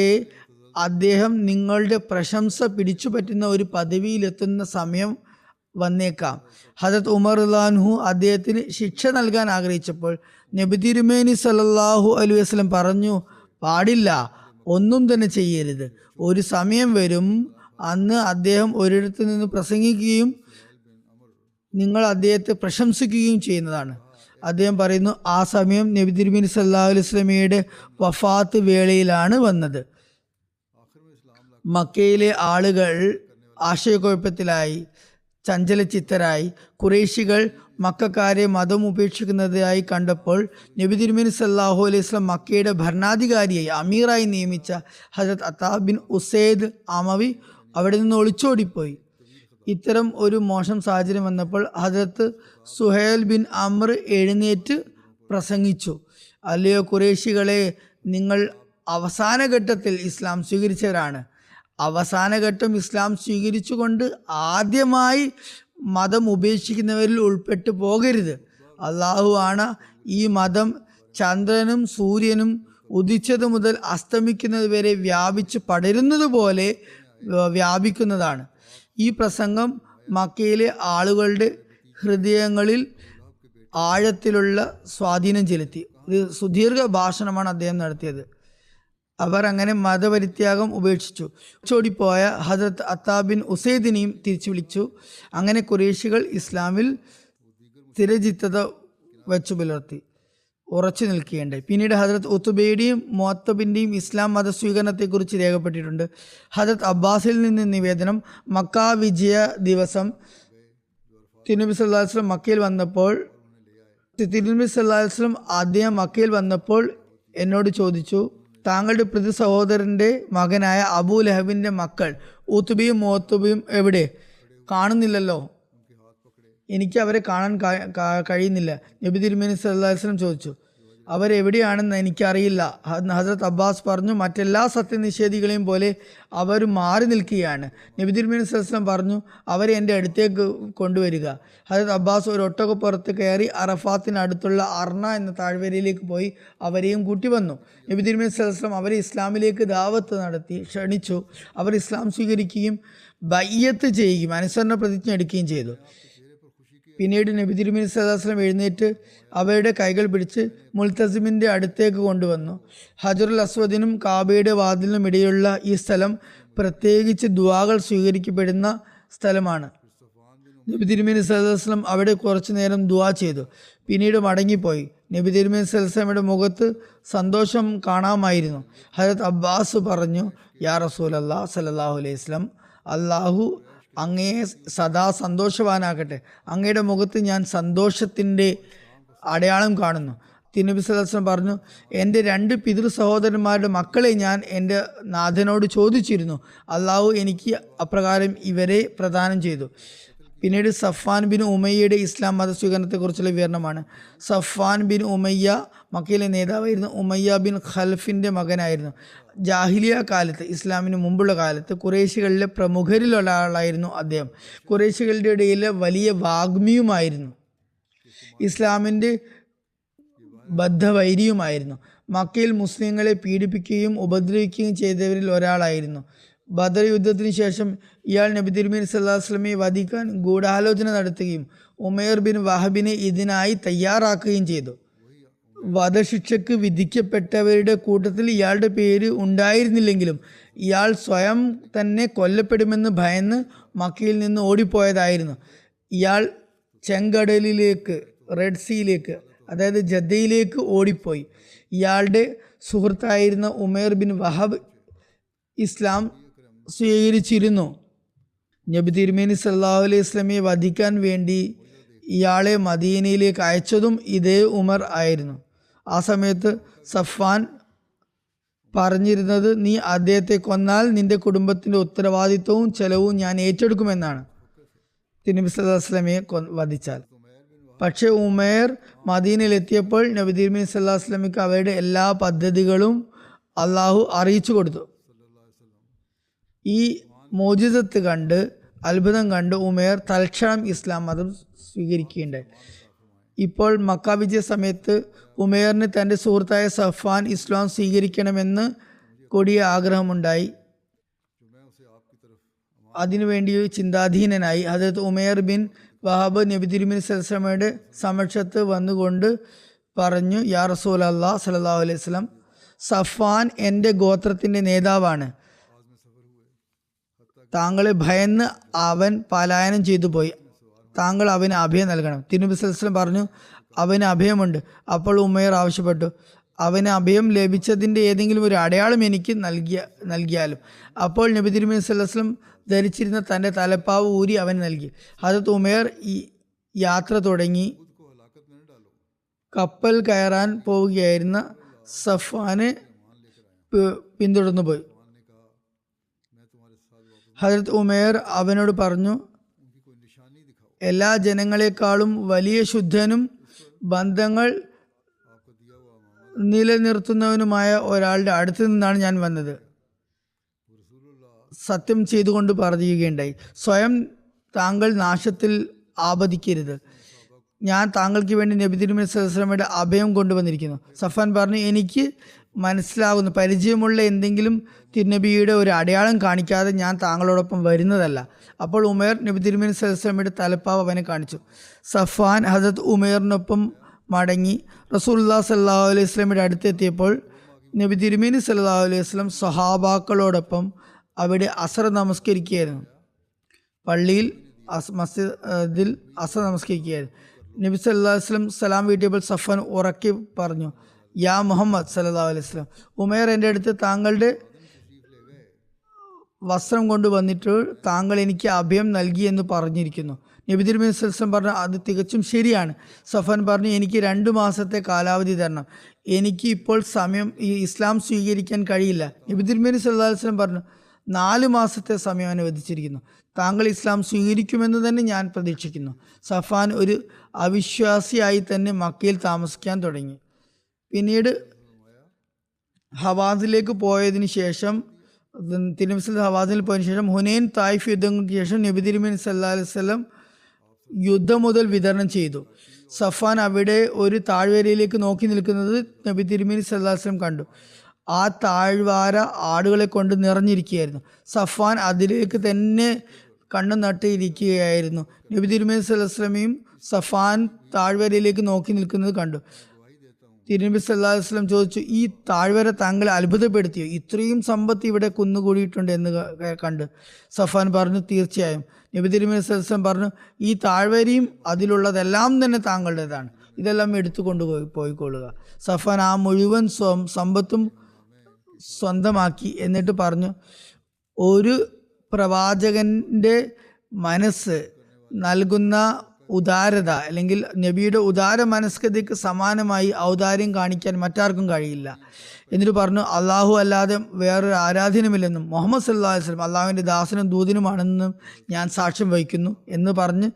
അദ്ദേഹം നിങ്ങളുടെ പ്രശംസ പിടിച്ചു പറ്റുന്ന ഒരു പദവിയിലെത്തുന്ന സമയം വന്നേക്കാം. ഹദരത്ത് ഉമർ റളിയല്ലാഹു അൻഹു അദ്ദേഹത്തിന് ശിക്ഷ നൽകാൻ ആഗ്രഹിച്ചപ്പോൾ നബി തിരുമേനി സല്ലല്ലാഹു അലൈഹി വസല്ലം പറഞ്ഞു, പാടില്ല, ഒന്നും തന്നെ ചെയ്യരുത്. ഒരു സമയം വരും, അന്ന് അദ്ദേഹം ഒരിടത്ത് നിന്ന് പ്രസംഗിക്കുകയും നിങ്ങൾ അദ്ദേഹത്തെ പ്രശംസിക്കുകയും ചെയ്യുന്നതാണ്. അദ്ദേഹം പറയുന്നു, ആ സമയം നബി തിരുമേനി സല്ലല്ലാഹു അലൈഹി വസല്ലമയുടെ വഫാത്ത് വേളയിലാണ് വന്നത്. മക്കയിലെ ആളുകൾ ആശയക്കുഴപ്പത്തിലായി, ചഞ്ചലചിത്തരായി. ഖുറൈശികൾ മക്കക്കാരെ മതം ഉപേക്ഷിക്കുന്നതായി കണ്ടപ്പോൾ നബി തിരുമേനി സല്ലല്ലാഹു അലൈഹി വസല്ലം മക്കയുടെ ഭരണാധികാരിയായി അമീറായി നിയമിച്ച ഹജരത്ത് അത്താ ബിൻ ഉസൈദ് അമവി അവിടെ നിന്ന് ഒളിച്ചോടിപ്പോയി. ഇത്തരം ഒരു മോശം സാഹചര്യം വന്നപ്പോൾ ഹജരത്ത് സുഹൈൽ ബിൻ അമ്ർ എഴുന്നേറ്റ് പ്രസംഗിച്ചു, അല്ലയോ ഖുറൈശികളെ, നിങ്ങൾ അവസാന ഘട്ടത്തിൽ ഇസ്ലാം സ്വീകരിച്ചവരാണ്. അവസാന ഘട്ടം ഇസ്ലാം സ്വീകരിച്ചുകൊണ്ട് ആദ്യമായി മതം ഉപേക്ഷിക്കുന്നവരിൽ ഉൾപ്പെട്ടു പോകരുത്. അള്ളാഹു ആണ് ഈ മതം ചന്ദ്രനും സൂര്യനും ഉദിച്ചത് മുതൽ അസ്തമിക്കുന്നത് വരെ വ്യാപിച്ച് പടരുന്നത് പോലെ വ്യാപിക്കുന്നതാണ്. ഈ പ്രസംഗം മക്കയിലെ ആളുകളുടെ ഹൃദയങ്ങളിൽ ആഴത്തിലുള്ള സ്വാധീനം ചെലുത്തി. ഒരു സുദീർഘ ഭാഷണമാണ് അദ്ദേഹം നടത്തിയത്. അവർ അങ്ങനെ മതപരിത്യാഗം ഉപേക്ഷിച്ചു. ചോടിപ്പോയ ഹജരത്ത് അത്താ ബിൻ ഉസൈദിനെയും തിരിച്ചു വിളിച്ചു. അങ്ങനെ ഖുറൈശികൾ ഇസ്ലാമിൽ സ്ഥിരചിത്തത വച്ചു പുലർത്തി, ഉറച്ചു നിൽക്കുകയുണ്ടായി. പിന്നീട് ഹജരത്ത് ഉത്തുബയുടെയും മുഅത്തബിൻ്റെയും ഇസ്ലാം മത സ്വീകരണത്തെക്കുറിച്ച് രേഖപ്പെട്ടിട്ടുണ്ട്. ഹജരത്ത് അബ്ബാസിൽ നിന്ന് നിവേദനം, മക്ക വിജയ ദിവസം തിരുനബി സല്ലല്ലാഹു അലൈഹി വസല്ലം മക്കയിൽ വന്നപ്പോൾ അദ്ദേഹം മക്കയിൽ വന്നപ്പോൾ എന്നോട് ചോദിച്ചു, താങ്കളുടെ പ്രതി സഹോദരൻ്റെ മകനായ അബൂ ലഹബിൻ്റെ മക്കൾ ഉത്തുബയും മുഅത്തബയും എവിടെ? കാണുന്നില്ലല്ലോ, എനിക്ക് അവരെ കാണാൻ കഴിയുന്നില്ല. നബി തിരുമേനി സല്ലല്ലാഹു അലൈഹി വസല്ലം ചോദിച്ചു, അവരെവിടെയാണെന്ന് എനിക്കറിയില്ല. ഹസ്രത്ത് അബ്ബാസ് പറഞ്ഞു, മറ്റെല്ലാ സത്യനിഷേധികളെയും പോലെ അവർ മാറി നിൽക്കുകയാണ്. നബി തിരുമേനി സല്ലല്ലാഹു അലൈഹി വസല്ലം പറഞ്ഞു, അവരെ എൻ്റെ അടുത്തേക്ക് കൊണ്ടുവരിക. ഹസ്രത്ത് അബ്ബാസ് ഒരു ഒട്ടകപ്പുറത്ത് കയറി അറഫാത്തിനടുത്തുള്ള അർണ എന്ന താഴ്വരയിലേക്ക് പോയി അവരെയും കൂട്ടി വന്നു. നബി തിരുമേനി സല്ലല്ലാഹു അലൈഹി വസല്ലം അവരെ ഇസ്ലാമിലേക്ക് ദാവത്ത് നടത്തി ക്ഷണിച്ചു. അവർ ഇസ്ലാം സ്വീകരിക്കുകയും ബയ്യത്ത് ചെയ്യുകയും അനുസരണ പ്രതിജ്ഞ എടുക്കുകയും ചെയ്തു. പിന്നീട് നബി തിരുമേനി സല്ലല്ലാഹു അലൈഹി വസല്ലം എഴുന്നേറ്റ് അവരുടെ കൈകൾ പിടിച്ച് മുൽത്തസിമിൻ്റെ അടുത്തേക്ക് കൊണ്ടുവന്നു. ഹജറുൽ അസ്വദിനും കാബയുടെ വാതിലിനും ഇടയിലുള്ള ഈ സ്ഥലം പ്രത്യേകിച്ച് ദുആകൾ സ്വീകരിക്കപ്പെടുന്ന സ്ഥലമാണ്. നബി തിരുമേനി സല്ലല്ലാഹു അലൈഹി വസല്ലം അവിടെ കുറച്ചു നേരം ദുആ ചെയ്തു. പിന്നീട് മടങ്ങിപ്പോയി. നബി തിരുമേനി സല്ലല്ലാഹു അലൈഹി വസല്ലമയുടെ മുഖത്ത് സന്തോഷം കാണാമായിരുന്നു. ഹജരത്ത് അബ്ബാസ് പറഞ്ഞു, യാ റസൂലല്ലാഹ് സല്ലല്ലാഹു അലൈഹി വസല്ലം, അള്ളാഹു അങ്ങയെ സദാ സന്തോഷവാനാകട്ടെ. അങ്ങയുടെ മുഖത്ത് ഞാൻ സന്തോഷത്തിൻ്റെ അടയാളം കാണുന്നു. തിരുനബി സല്ലല്ലാഹു അലൈഹി വസല്ലം പറഞ്ഞു, എൻ്റെ 2 പിതൃ സഹോദരന്മാരുടെ മക്കളെ ഞാൻ എൻ്റെ നാഥനോട് ചോദിച്ചിരുന്നു. അള്ളാഹു എനിക്ക് അപ്രകാരം ഇവരെ പ്രദാനം ചെയ്തു. പിന്നീട് സഫ്വാൻ ബിൻ ഉമയ്യയുടെ ഇസ്ലാം മത സ്വീകരണത്തെക്കുറിച്ചുള്ള വിവരണമാണ്. സഫ്വാൻ ബിൻ ഉമയ്യ മക്കയിലെ നേതാവായിരുന്നു. ഉമയ്യ ബിൻ ഖൽഫിൻ്റെ മകനായിരുന്നു. ജാഹിലിയ കാലത്ത്, ഇസ്ലാമിന് മുമ്പുള്ള കാലത്ത് ഖുറൈശികളിലെ പ്രമുഖരിൽ ഒരാളായിരുന്നു അദ്ദേഹം. ഖുറൈശികളുടെ ഇടയിൽ വലിയ വാഗ്മിയുമായിരുന്നു, ഇസ്ലാമിൻ്റെ ബദ്ധവൈരിയുമായിരുന്നു. മക്കയിൽ മുസ്ലിങ്ങളെ പീഡിപ്പിക്കുകയും ഉപദ്രവിക്കുകയും ചെയ്തവരിൽ ഒരാളായിരുന്നു. ബദർ യുദ്ധത്തിന് ശേഷം ഇയാൾ നബി തിരുമേനി സല്ലല്ലാഹു അലൈഹി വസല്ലമയെ വധിക്കാൻ ഗൂഢാലോചന നടത്തുകയും ഉമൈർ ബിൻ വഹബിനെ ഇതിനായി തയ്യാറാക്കുകയും ചെയ്തു. വധശിക്ഷയ്ക്ക് വിധിക്കപ്പെട്ടവരുടെ കൂട്ടത്തിൽ ഇയാളുടെ പേര് ഉണ്ടായിരുന്നില്ലെങ്കിലും ഇയാൾ സ്വയം തന്നെ കൊല്ലപ്പെടുമെന്ന് ഭയന്ന് മക്കയിൽ നിന്ന് ഓടിപ്പോയതായിരുന്നു. ഇയാൾ ചെങ്കടലിലേക്ക്, റെഡ് സീയിലേക്ക്, അതായത് ജദ്ദയിലേക്ക് ഓടിപ്പോയി. ഇയാളുടെ സുഹൃത്തായിരുന്ന ഉമൈർ ബിൻ വഹബ് ഇസ്ലാം സ്വീകരിച്ചിരുന്നു. നബി തിരുമേനി സല്ലല്ലാഹു അലൈഹി വസല്ലമയെ വധിക്കാൻ വേണ്ടി ഇയാളെ മദീനയിലേക്ക് അയച്ചതും ഇതേ ഉമർ ആയിരുന്നു. ആ സമയത്ത് സഫ്വാൻ പറഞ്ഞിരുന്നത്, നീ അദ്ദേഹത്തെ കൊന്നാൽ നിന്റെ കുടുംബത്തിൻ്റെ ഉത്തരവാദിത്വവും ചെലവും ഞാൻ ഏറ്റെടുക്കുമെന്നാണ്, തിരുനബി സല്ലല്ലാഹു അലൈഹി വസല്ലമയെ വധിച്ചാൽ. പക്ഷേ ഉമൈർ മദീനയിലെത്തിയപ്പോൾ നബി തിരുമേനി സല്ലല്ലാഹു അലൈഹി വസല്ലമയ്ക്ക് അവരുടെ എല്ലാ പദ്ധതികളും അള്ളാഹു അറിയിച്ചു കൊടുത്തു. ഈ മോചിതത്ത് കണ്ട്, അത്ഭുതം കണ്ട് ഉമൈർ തൽക്ഷണം ഇസ്ലാം മതം സ്വീകരിക്കുകയുണ്ടായി. ഇപ്പോൾ മക്ക വിജയ സമയത്ത് ഉമൈറിന് തൻ്റെ സുഹൃത്തായ സഫ്വാൻ ഇസ്ലാം സ്വീകരിക്കണമെന്ന് കൊടിയ ആഗ്രഹമുണ്ടായി. അതിനുവേണ്ടി ചിന്താധീനനായി ഹദരത്ത് ഉമൈർ ബിൻ വഹബ് നബി തിരുമേനി സല്ലല്ലാഹു അലൈഹി വസല്ലമയുടെ സമക്ഷത്ത് വന്നുകൊണ്ട് പറഞ്ഞു, യാ റസൂലല്ലാഹ് സല്ലല്ലാഹു അലൈഹി വസല്ലം, സഫ്വാൻ എൻ്റെ ഗോത്രത്തിൻ്റെ നേതാവാണ്. താങ്കളെ ഭയന്ന് അവൻ പലായനം ചെയ്തു പോയി. താങ്കൾ അവന് അഭയം നൽകണം. തിരുനബി സല്ലല്ലാഹു അലൈഹി വസല്ലം പറഞ്ഞു, അവന് അഭയമുണ്ട്. അപ്പോൾ ഉമേർ ആവശ്യപ്പെട്ടു, അവന് അഭയം ലഭിച്ചതിൻ്റെ ഏതെങ്കിലും ഒരു അടയാളം എനിക്ക് നൽകിയാലും. അപ്പോൾ നബി തിരുമേനി സല്ലല്ലാഹു അലൈഹി വസല്ലം ധരിച്ചിരുന്ന തൻ്റെ തലപ്പാവ് ഊരി അവന് നൽകി. ഹദരത്ത് ഉമേർ ഈ യാത്ര തുടങ്ങി. കപ്പൽ കയറാൻ പോവുകയായിരുന്ന സഫ്വാനെ പിന്തുടർന്നു പോയി. ഹദരത്ത് ഉമേർ അവനോട് പറഞ്ഞു, എല്ലാ ജനങ്ങളെക്കാളും വലിയ ശുദ്ധനും ബന്ധങ്ങൾ നിലനിർത്തുന്നവനുമായ ഒരാളുടെ അടുത്ത് നിന്നാണ് ഞാൻ വന്നത്. സത്യം ചെയ്തുകൊണ്ട് പറയുകയുണ്ടായി, സ്വയം താങ്കൾ നാശത്തിൽ ആപതിക്കരുത്. ഞാൻ താങ്കൾക്ക് വേണ്ടി നബി തിരുമേനി സല്ലല്ലാഹു അലൈഹി വസല്ലമയുടെ അഭയം കൊണ്ടുവന്നിരിക്കുന്നു. സഫാൻ പറഞ്ഞു, എനിക്ക് മനസ്സിലാകുന്നു, പരിചയമുള്ള എന്തെങ്കിലും തിരുനബിയുടെ ഒരു അടയാളം കാണിക്കാതെ ഞാൻ താങ്കളോടൊപ്പം വരുന്നതല്ല. അപ്പോൾ ഉമേർ നബി തിരുമേനി സല്ലല്ലാഹു അലൈഹി വസല്ലമയുടെ തലപ്പാവ് അവനെ കാണിച്ചു. സഫാൻ ഹസരത്ത് ഉമേറിനൊപ്പം മടങ്ങി റസൂലുള്ളാഹി സ്വല്ലല്ലാഹു അലൈഹി വസല്ലമയുടെ അടുത്തെത്തിയപ്പോൾ നബി തിരുമേനി സല്ലല്ലാഹു അലൈഹി വസല്ലം സ്വഹാബാക്കളോടൊപ്പം അവിടെ അസർ നമസ്കരിക്കുകയായിരുന്നു. പള്ളിയിൽ മസ്ജിദിൽ അസർ നമസ്കരിക്കുകയായിരുന്നു. നബി സല്ലല്ലാഹു അലൈഹി വസല്ലം സലാം വീട്ടിയപ്പോൾ സഫാൻ ഉറക്കി പറഞ്ഞു, യാ മുഹമ്മദ് സല്ലല്ലാഹു അലൈഹി വസല്ലം, ഉമേർ എൻ്റെ അടുത്ത് താങ്കളുടെ വസ്ത്രം കൊണ്ടുവന്നിട്ട് താങ്കൾ എനിക്ക് അഭയം നൽകി എന്ന് പറഞ്ഞിരിക്കുന്നു. നബി തിരുമേനി സല്ലല്ലാഹു അലൈഹി വസല്ലം പറഞ്ഞു, അത് തികച്ചും ശരിയാണ്. സഫാൻ പറഞ്ഞു, എനിക്ക് 2 മാസത്തെ കാലാവധി തരണം. എനിക്ക് ഇപ്പോൾ സമയം ഈ ഇസ്ലാം സ്വീകരിക്കാൻ കഴിയില്ല. നബി തിരുമേനി സല്ലല്ലാഹു അലൈഹി വസല്ലം പറഞ്ഞു, 4 മാസത്തെ സമയം അനുവദിച്ചിരിക്കുന്നു. താങ്കൾ ഇസ്ലാം സ്വീകരിക്കുമെന്ന് തന്നെ ഞാൻ പ്രതീക്ഷിക്കുന്നു. സഫാൻ ഒരു അവിശ്വാസിയായി തന്നെ മക്കയിൽ താമസിക്കാൻ തുടങ്ങി. പിന്നീട് ഹവാസിലേക്ക് പോയതിനു ശേഷം തിരുനബി ഹവാസിൽ പോയതിനു ശേഷം ഹുനൈൻ തായിഫ് യുദ്ധങ്ങൾക്ക് ശേഷം നബി തിരുമേനി സല്ലല്ലാഹു അലൈഹി വസല്ലം യുദ്ധം മുതൽ വിതരണം ചെയ്തു. സഫാൻ അവിടെ ഒരു താഴ്വരയിലേക്ക് നോക്കി നിൽക്കുന്നത് നബി തിരുമേനി സല്ലല്ലാഹു അലൈഹി വസല്ലം കണ്ടു. ആ താഴ്വാര ആടുകളെ കൊണ്ട് നിറഞ്ഞിരിക്കുകയായിരുന്നു. സഫാൻ അതിലേക്ക് തന്നെ കണ്ണു നട്ടിരിക്കുകയായിരുന്നു. നബി തിരുമേനി സല്ലല്ലാഹു അലൈഹി വസല്ലമയും സഫാൻ താഴ്വരയിലേക്ക് നോക്കി നിൽക്കുന്നത് കണ്ടു. തിരുനബി സല്ലല്ലാഹു അലൈഹി വസല്ലം ചോദിച്ചു, ഈ താഴ്വര താങ്കളെ അത്ഭുതപ്പെടുത്തിയോ? ഇത്രയും സമ്പത്ത് ഇവിടെ കുന്നുകൂടിയിട്ടുണ്ട് എന്ന് കണ്ട് സഫാൻ പറഞ്ഞു, തീർച്ചയായും. നബി തിരുമേനി സല്ലല്ലാഹു അലൈഹി വസല്ലം പറഞ്ഞു, ഈ താഴ്വരയും അതിലുള്ളതെല്ലാം തന്നെ താങ്കളുടേതാണ്, ഇതെല്ലാം എടുത്തു പോയിക്കൊള്ളുക. സഫാൻ ആ മുഴുവൻ സമ്പത്തും സ്വന്തമാക്കി. എന്നിട്ട് പറഞ്ഞു, ഒരു പ്രവാചകന്റെ മനസ്സ് നൽകുന്ന ഉദാരത അല്ലെങ്കിൽ നബിയുടെ ഉദാര മനസ്കതയ്ക്ക് സമാനമായി ഔദാര്യം കാണിക്കാൻ മറ്റാർക്കും കഴിയില്ല. എന്നിട്ട് പറഞ്ഞു, അള്ളാഹു അല്ലാതെ വേറൊരു ആരാധനമില്ലെന്നും മുഹമ്മദ് സല്ലല്ലാഹു അലൈഹി വസല്ലം അള്ളാഹുവിൻ്റെ ദാസനും ദൂതനുമാണെന്നും ഞാൻ സാക്ഷ്യം വഹിക്കുന്നു എന്ന് പറഞ്ഞ്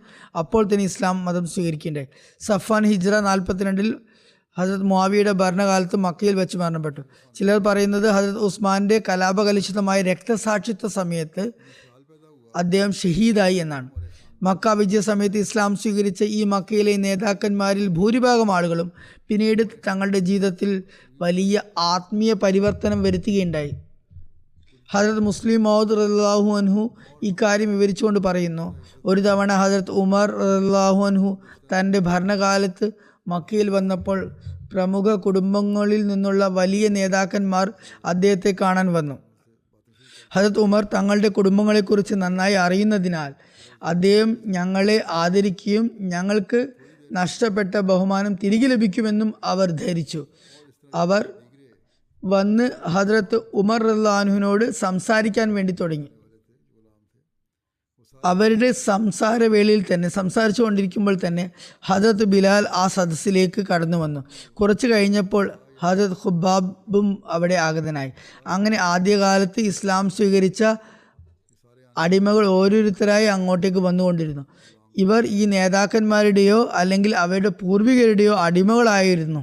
അപ്പോൾ തന്നെ ഇസ്ലാം മതം സ്വീകരിക്കേണ്ടായി. സഫാൻ ഹിജ്റ 42 ഹസരത്ത് മുആവിയയുടെ ഭരണകാലത്ത് മക്കയിൽ വെച്ച് മരണപ്പെട്ടു. ചിലർ പറയുന്നത് ഹസരത്ത് ഉസ്മാന്റെ കലാപകലുഷിതമായ രക്തസാക്ഷിത്വ സമയത്ത് അദ്ദേഹം ഷഹീദായി എന്നാണ്. മക്ക വിജയ സമയത്ത് ഇസ്ലാം സ്വീകരിച്ച ഈ മക്കയിലെ നേതാക്കന്മാരിൽ ഭൂരിഭാഗം ആളുകളും പിന്നീട് തങ്ങളുടെ ജീവിതത്തിൽ വലിയ ആത്മീയ പരിവർത്തനം വരുത്തുകയുണ്ടായി. ഹജരത്ത് മുസ്ലിം മൗദ് റളിയല്ലാഹു അൻഹു ഇക്കാര്യം വിവരിച്ചുകൊണ്ട് പറയുന്നു, ഒരു തവണ ഹജരത്ത് ഉമർ റളിയല്ലാഹു അൻഹു തൻ്റെ ഭരണകാലത്ത് മക്കയിൽ വന്നപ്പോൾ പ്രമുഖ കുടുംബങ്ങളിൽ നിന്നുള്ള വലിയ നേതാക്കന്മാർ അദ്ദേഹത്തെ കാണാൻ വന്നു. ഹജരത്ത് ഉമർ തങ്ങളുടെ കുടുംബങ്ങളെക്കുറിച്ച് നന്നായി അറിയുന്നതിനാൽ അദ്ദേഹം ഞങ്ങളെ ആദരിക്കുകയും ഞങ്ങൾക്ക് നഷ്ടപ്പെട്ട ബഹുമാനം തിരികെ ലഭിക്കുമെന്നും അവർ ധരിച്ചു. അവർ വന്ന് ഹദ്രത്ത് ഉമർ റളിയല്ലാഹു അൻഹുവിനോട് സംസാരിക്കാൻ വേണ്ടി തുടങ്ങി. അവരുടെ സംസാരവേളയിൽ തന്നെ സംസാരിച്ചു കൊണ്ടിരിക്കുമ്പോൾ തന്നെ ഹദ്രത്ത് ബിലാൽ ആ സദസ്സിലേക്ക് കടന്നു വന്നു. കുറച്ച് കഴിഞ്ഞപ്പോൾ ഹദ്രത്ത് ഖുബ്ബാബും അവിടെ ആഗതനായി. അങ്ങനെ ആദ്യകാലത്ത് ഇസ്ലാം സ്വീകരിച്ച അടിമകൾ ഓരോരുത്തരായി അങ്ങോട്ടേക്ക് വന്നുകൊണ്ടിരുന്നു. ഇവർ ഈ നേതാക്കന്മാരുടെയോ അല്ലെങ്കിൽ അവരുടെ പൂർവികരുടെയോ അടിമകളായിരുന്നു.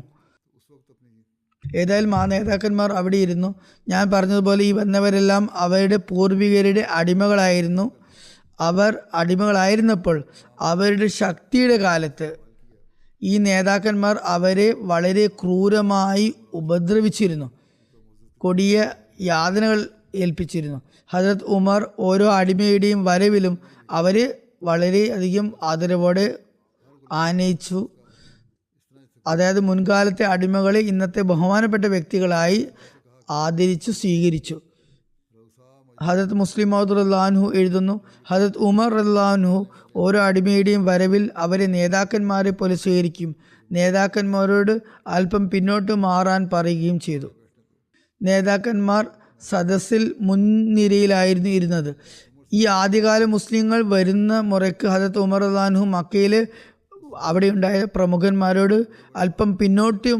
ഏതായാലും ആ നേതാക്കന്മാർ അവിടെ ഇരുന്നു. ഞാൻ പറഞ്ഞതുപോലെ ഈ വന്നവരെല്ലാം അവരുടെ പൂർവികരുടെ അടിമകളായിരുന്നു. അവർ അടിമകളായിരുന്നപ്പോൾ അവരുടെ ശക്തിയുടെ കാലത്ത് ഈ നേതാക്കന്മാർ അവരെ വളരെ ക്രൂരമായി ഉപദ്രവിച്ചിരുന്നു, കൊടിയ യാതനകൾ ഏൽപ്പിച്ചിരുന്നു. ഹജരത്ത് ഉമർ ഓരോ അടിമയുടെയും വരവിലും അവരെ വളരെയധികം ആദരവോടെ ആനയിച്ചു. അതായത് മുൻകാലത്തെ അടിമകളെ ഇന്നത്തെ ബഹുമാനപ്പെട്ട വ്യക്തികളായി ആദരിച്ചു സ്വീകരിച്ചു. ഹജരത്ത് മുസ്ലിം മൗദ് റളിയല്ലാഹു അൻഹു എഴുതുന്നു, ഹജരത്ത് ഉമർ റളിയല്ലാഹു അൻഹു ഓരോ അടിമയുടെയും വരവിൽ അവരെ നേതാക്കന്മാരെ പോലെ സ്വീകരിക്കും. നേതാക്കന്മാരോട് അല്പം പിന്നോട്ട് മാറാൻ പറയുകയും ചെയ്തു. നേതാക്കന്മാർ സദസ്സിൽ മുൻനിരയിലായിരുന്നു ഇരുന്നത്. ഈ ആദ്യകാല മുസ്ലിങ്ങൾ വരുന്ന മുറയ്ക്ക് ഹദരത്ത് ഉമർ റളിയല്ലാഹു അൻഹു മക്കയിൽ അവിടെയുണ്ടായ പ്രമുഖന്മാരോട് അല്പം പിന്നോട്ട്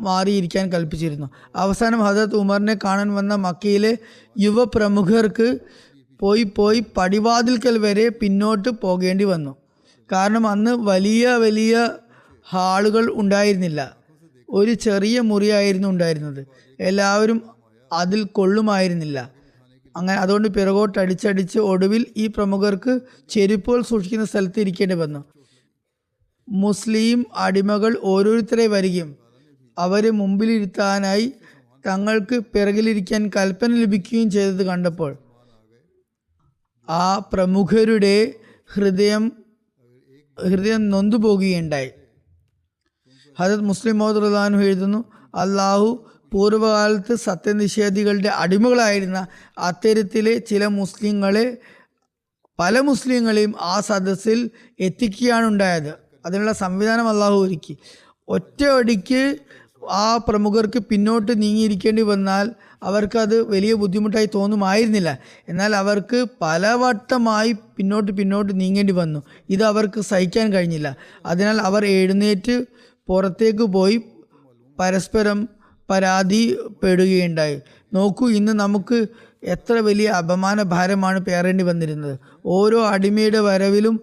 മാറിയിരിക്കാൻ കൽപ്പിച്ചിരുന്നു. അവസാനം ഹദരത്ത് ഉമറിനെ കാണാൻ വന്ന മക്കയിലെ യുവ പ്രമുഖർക്ക് പോയി പടിവാതിൽക്കൽ വരെ പിന്നോട്ട് പോകേണ്ടി വന്നു. കാരണം അന്ന് വലിയ വലിയ ഹാളുകൾ ഉണ്ടായിരുന്നില്ല, ഒരു ചെറിയ മുറിയായിരുന്നു ഉണ്ടായിരുന്നത്. എല്ലാവരും അതിൽ കൊള്ളുമായിരുന്നില്ല. അതുകൊണ്ട് പിറകോട്ട് അടിച്ചടിച്ച് ഒടുവിൽ ഈ പ്രമുഖർക്ക് ചെരുപ്പുകൾ സൂക്ഷിക്കുന്ന സ്ഥലത്ത് ഇരിക്കേണ്ടി വന്നു. മുസ്ലിം അടിമകൾ ഓരോരുത്തരെ വരികയും അവരെ മുമ്പിലിരുത്താനായി തങ്ങൾക്ക് പിറകിലിരിക്കാൻ കൽപ്പന ലഭിക്കുകയും ചെയ്തത് കണ്ടപ്പോൾ ആ പ്രമുഖരുടെ ഹൃദയം നൊന്തുപോകുകയുണ്ടായി. ഹദരത്ത് മുസ്ലിം മൗദ് റളിയല്ലാഹു അൻഹു എഴുതുന്നു, അള്ളാഹു പൂർവ്വകാലത്ത് സത്യനിഷേധികളുടെ അടിമകളായിരുന്ന അത്തരത്തിലെ പല മുസ്ലിങ്ങളെയും ആ സദസ്സിൽ എത്തിക്കുകയാണ് ഉണ്ടായത്. അതിനുള്ള സംവിധാനം അള്ളാഹു ഒരുക്കി. ഒറ്റയടിക്ക് ആ പ്രമുഖർക്ക് പിന്നോട്ട് നീങ്ങിയിരിക്കേണ്ടി വന്നാൽ അവർക്കത് വലിയ ബുദ്ധിമുട്ടായി തോന്നുമായിരുന്നില്ല. എന്നാൽ അവർക്ക് പലവട്ടമായി പിന്നോട്ട് നീങ്ങേണ്ടി വന്നു. ഇത് അവർക്ക് സഹിക്കാൻ കഴിഞ്ഞില്ല. അതിനാൽ അവർ എഴുന്നേറ്റ് പുറത്തേക്ക് പോയി പരസ്പരം പരാതിപ്പെടുകയുണ്ടായി. നോക്കൂ, ഇന്ന് നമുക്ക് എത്ര വലിയ അപമാന ഭാരമാണ് പേറേണ്ടി വന്നിരുന്നത്. ഓരോ അടിമയുടെ വരവിലും